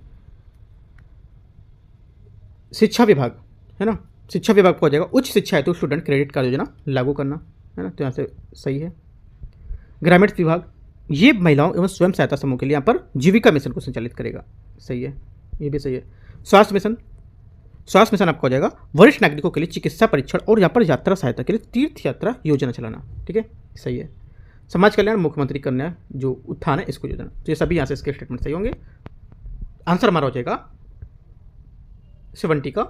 शिक्षा विभाग है ना, शिक्षा विभाग को हो जाएगा उच्च शिक्षा हेतु स्टूडेंट क्रेडिट कार्ड योजना लागू करना, है ना, तो यहाँ से सही है। ग्रामीण विभाग, ये महिलाओं एवं स्वयं सहायता समूह के लिए यहाँ पर जीविका मिशन को संचालित करेगा, सही है, ये भी सही है। स्वास्थ्य मिशन आपका हो जाएगा वरिष्ठ नागरिकों के लिए चिकित्सा परीक्षण और यहाँ पर यात्रा सहायता के लिए तीर्थ यात्रा योजना चलाना। ठीक है, सही है। समाज कल्याण मुख्यमंत्री कन्या जो उत्थान है इसको योजना, तो ये सभी यहाँ से इसके स्टेटमेंट सही होंगे। आंसर हमारा हो जाएगा 70 का,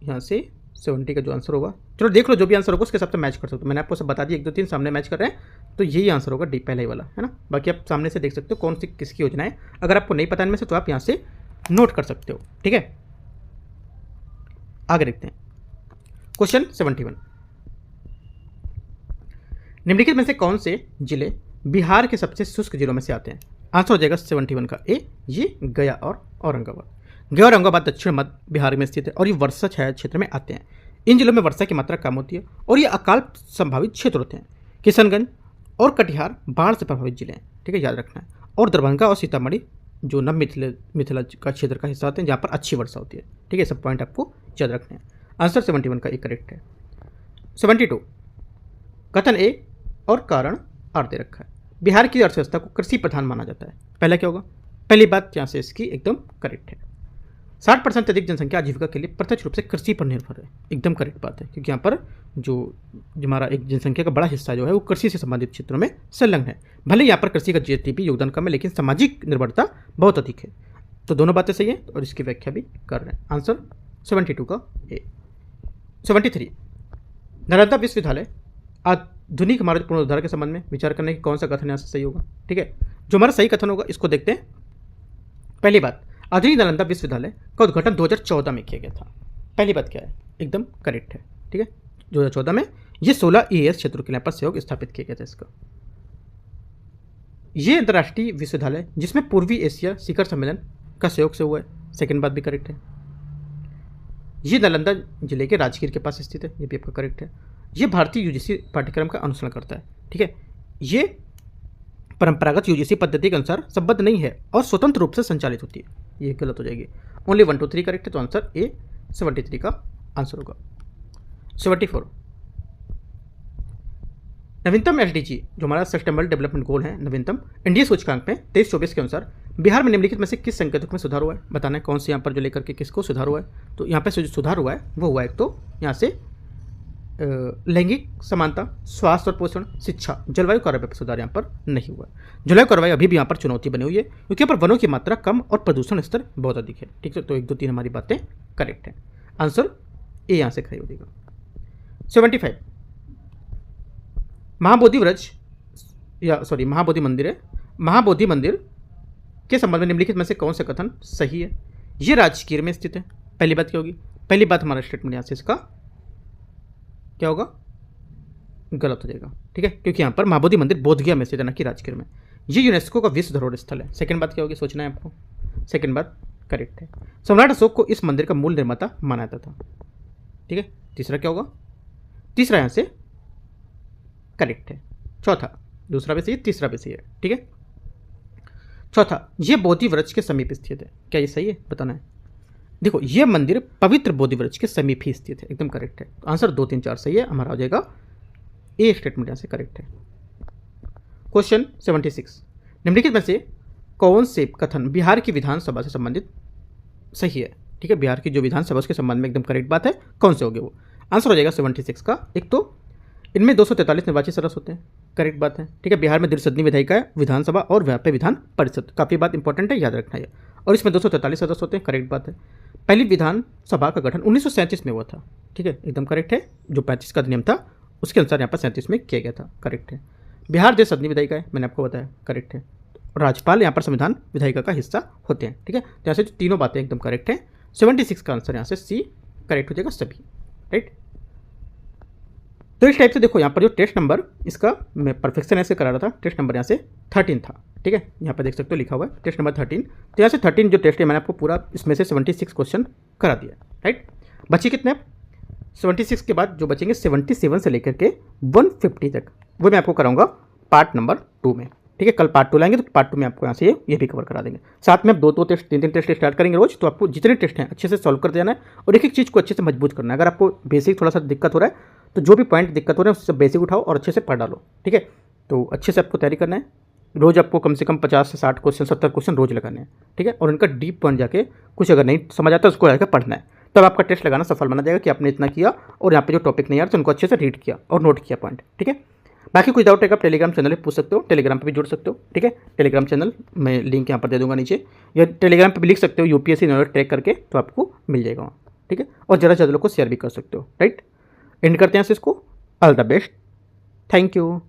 यहाँ से 70 का जो आंसर होगा, चलो देख लो जो भी आंसर होगा उसके हिसाब से मैच कर सकते हो। मैंने आपको सब बता दिया, 1 2 3 सामने मैच कर रहे हैं, तो यही आंसर होगा डी पहले वाला, है ना। बाकी आप सामने से देख सकते हो कौन सी किसकी योजना है। अगर आपको नहीं पता इनमें से तो आप यहाँ से नोट कर सकते हो। ठीक है, आगे देखते हैं क्वेश्चन 71 निम्नलिखित में से कौन से जिले बिहार के सबसे शुष्क जिलों में से आते हैं। आंसर हो जाएगा 71 का ए, ये गया और औरंगाबाद। गया और औरंगाबाद दक्षिण मध्य बिहार में स्थित है और ये वर्षा छाया क्षेत्र में आते हैं। इन जिलों में वर्षा की मात्रा कम होती है और ये अकाल संभावित क्षेत्र होते हैं। किशनगंज और कटिहार बाढ़ से प्रभावित जिले हैं, ठीक है, याद रखना है। और दरभंगा और सीतामढ़ी जो नव मिथिला का क्षेत्र का हिस्सा होते हैं जहाँ पर अच्छी वर्षा होती है। ठीक है, सब पॉइंट आपको याद रखने हैं। आंसर 71 का एक करेक्ट है। 72 कथन ए और कारण आर दे रखा है। बिहार की अर्थव्यवस्था को कृषि प्रधान माना जाता है। पहला क्या होगा, पहली बात यहाँ से इसकी एकदम करेक्ट है। 60% अधिक जनसंख्या आजीविका के लिए प्रत्यक्ष रूप से कृषि पर निर्भर है, एकदम करेक्ट बात है, क्योंकि यहाँ पर जो हमारा एक जनसंख्या का बड़ा हिस्सा जो है वो कृषि से संबंधित क्षेत्रों में संलग्न है। भले यहाँ पर कृषि का जीडीपी योगदान कम है, लेकिन सामाजिक निर्भरता बहुत अधिक है। तो दोनों बातें सही है और इसकी व्याख्या भी कर रहे हैं। आंसर 72 का ए। 73 नालंदा विश्वविद्यालय आधुनिक इमारत पुनरुद्धार के संबंध में विचार करने की कौन सा कथन यहाँ से सही होगा। ठीक है, जो हमारा सही कथन होगा इसको देखते हैं। पहली बात, आधुनिक नालंदा विश्वविद्यालय का उद्घाटन 2014 में किया गया था। पहली बात क्या है, एकदम करेक्ट है। ठीक है, 2014 में ये 16 EAS क्षेत्रों के लिए पर सहयोग स्थापित किया गया था। इसका ये अंतर्राष्ट्रीय विश्वविद्यालय जिसमें पूर्वी एशिया शिखर सम्मेलन का सहयोग से हुआ है। सेकंड बात भी करेक्ट है। ये नालंदा जिले के राजगीर के पास स्थित है, ये भी आपका करेक्ट है। ये भारतीय UGC पाठ्यक्रम का अनुसरण करता है। ठीक है, ये परंपरागत UGC पद्धति के अनुसार संबद्ध नहीं है और स्वतंत्र रूप से संचालित होती है, ये गलत हो जाएगी। ओनली 1 2 3 करेक्ट है, तो आंसर ए 73 का आंसर होगा। 74 नवीनतम SDG जो हमारा सस्टेनेबल डेवलपमेंट गोल है, नवीनतम इंडिया सूचकांक में 23-24 के अनुसार बिहार में निम्नलिखित में से किस संकेतक में सुधार हुआ है। बताना है कौन से यहाँ पर जो लेकर के किसको सुधार हुआ है। तो यहाँ पे जो सुधार हुआ है वो हुआ है, एक तो यहाँ से लैंगिक समानता, स्वास्थ्य और पोषण, शिक्षा, जलवायु कार्रवाई पर सुधार यहाँ पर नहीं हुआ है। जलवायु कार्रवाई अभी भी यहाँ पर चुनौती बनी हुई है, क्योंकि यहाँ पर वनों की मात्रा कम और प्रदूषण स्तर बहुत अधिक है। ठीक है, तो 1 2 3 हमारी बातें करेक्ट है। आंसर ए यहाँ से खड़ी हो जाएगा। 75 महाबोधि व्रज या सॉरी महाबोधि मंदिर है। महाबोधि मंदिर के संबंध में निम्नलिखित में से कौन सा कथन सही है। ये राजगीर में स्थित है। पहली बात क्या होगी, पहली बात हमारा स्टेटमेंट यहाँ से इसका क्या होगा, गलत हो जाएगा। ठीक है, क्योंकि यहाँ पर महाबोधि मंदिर बोधगया में स्थित है, न कि राजगीर में। ये यूनेस्को का विश्व धरोहर स्थल है। सेकंड बात क्या होगी, सोचना है आपको। सेकंड बात करेक्ट है। सम्राट अशोक को इस मंदिर का मूल निर्माता माना जाता था। ठीक है, तीसरा क्या होगा, तीसरा यहाँ से करेक्ट है। चौथा, दूसरा भी सही है, तीसरा भी सही है। ठीक है, चौथा, ये बोधि वृक्ष के समीप स्थित है। क्या ये सही है, बताना है। देखो, ये मंदिर पवित्र बोधि वृक्ष के समीप ही स्थित है, एकदम करेक्ट है। आंसर 2, 3, 4 सही है, हमारा हो जाएगा ए स्टेटमेंट यहाँ से करेक्ट है। क्वेश्चन 76, निम्नलिखित में से कौन से कथन बिहार की विधानसभा से संबंधित सही है। ठीक है, बिहार की जो विधानसभा उसके संबंध में एकदम करेक्ट बात है, कौन से होगे वो। आंसर हो जाएगा 76 का। एक तो इनमें 243 निर्वाचित सदस्य होते हैं, करेक्ट बात है। ठीक है, बिहार में द्विसदनीय विधायिका है, विधानसभा और वहाँ पे विधान परिषद, काफ़ी बात इंपॉर्टेंट है, याद रखना है। और इसमें 243 सदस्य होते हैं, करेक्ट बात है। पहली विधानसभा का गठन 1937 में हुआ था। ठीक है, एकदम करेक्ट है। जो 35 का अधिनियम था उसके अनुसार यहाँ पर 37 में किया गया था, करेक्ट है। बिहार द्विसदनीय विधायिका है, मैंने आपको बताया, करेक्ट है। राज्यपाल यहाँ पर संविधान विधायिका का हिस्सा होते हैं। ठीक है, तो यहाँ से तीनों बातें एकदम करेक्ट हैं। 76 का आंसर यहाँ से सी करेक्ट हो जाएगा सभी, राइट। तो इस टाइप से देखो, यहाँ पर जो टेस्ट नंबर इसका मैं परफेक्शन ऐसे करा रहा था, टेस्ट नंबर यहाँ से 13 था। ठीक है, यहाँ पर देख सकते हो लिखा हुआ है टेस्ट नंबर 13। तो यहाँ से 13 जो टेस्ट है मैंने आपको पूरा इसमें से 76 क्वेश्चन करा दिया, राइट। बचे कितने, 76 के बाद जो बचेंगे 77 से लेकर के 150 तक, वो मैं आपको कराऊंगा पार्ट नंबर 2 में। ठीक है, कल पार्ट 2 लाएंगे तो पार्ट 2 में आपको यहाँ से ये भी कवर करा देंगे। साथ में आप 2 टेस्ट 3 टेस्ट स्टार्ट करेंगे रोज, तो आपको जितने टेस्ट हैं अच्छे से सॉल्व कर देना है और एक एक चीज़ को अच्छे से मजबूत करना है। अगर आपको बेसिक थोड़ा सा दिक्कत हो रहा है तो जो भी पॉइंट दिक्कत हो रहा है उससे बेसिक उठाओ और अच्छे से पढ़ डालो। ठीक है, तो अच्छे से आपको तैयारी करना है। रोज़ आपको कम से कम 50 से 60 क्वेश्चन 70 क्वेश्चन रोज लगाने हैं। ठीक है, और उनका डीप पॉइंट जाके कुछ अगर नहीं समझ आता उसको जाकर पढ़ना है, तब आपका टेस्ट लगाना सफल माना जाएगा कि आपने इतना किया और यहाँ पे जो टॉपिक नहीं आ रहा तो उनको अच्छे से रीड किया और नोट किया पॉइंट। ठीक है, बाकी कोई डाउट है आप टेलीग्राम चैनल पे पूछ सकते हो, टेलीग्राम पे भी जुड़ सकते हो। ठीक है, टेलीग्राम चैनल मैं लिंक यहाँ पर दे दूंगा नीचे, या टेलीग्राम पे भी लिख सकते हो यूपीएससी नोट ट्रैक करके, तो आपको मिल जाएगा वहाँ। ठीक है, और ज़्यादा से ज़्यादा लोग को शेयर भी कर सकते हो, राइट। एंड करते हैं इसको, all the best, thank you.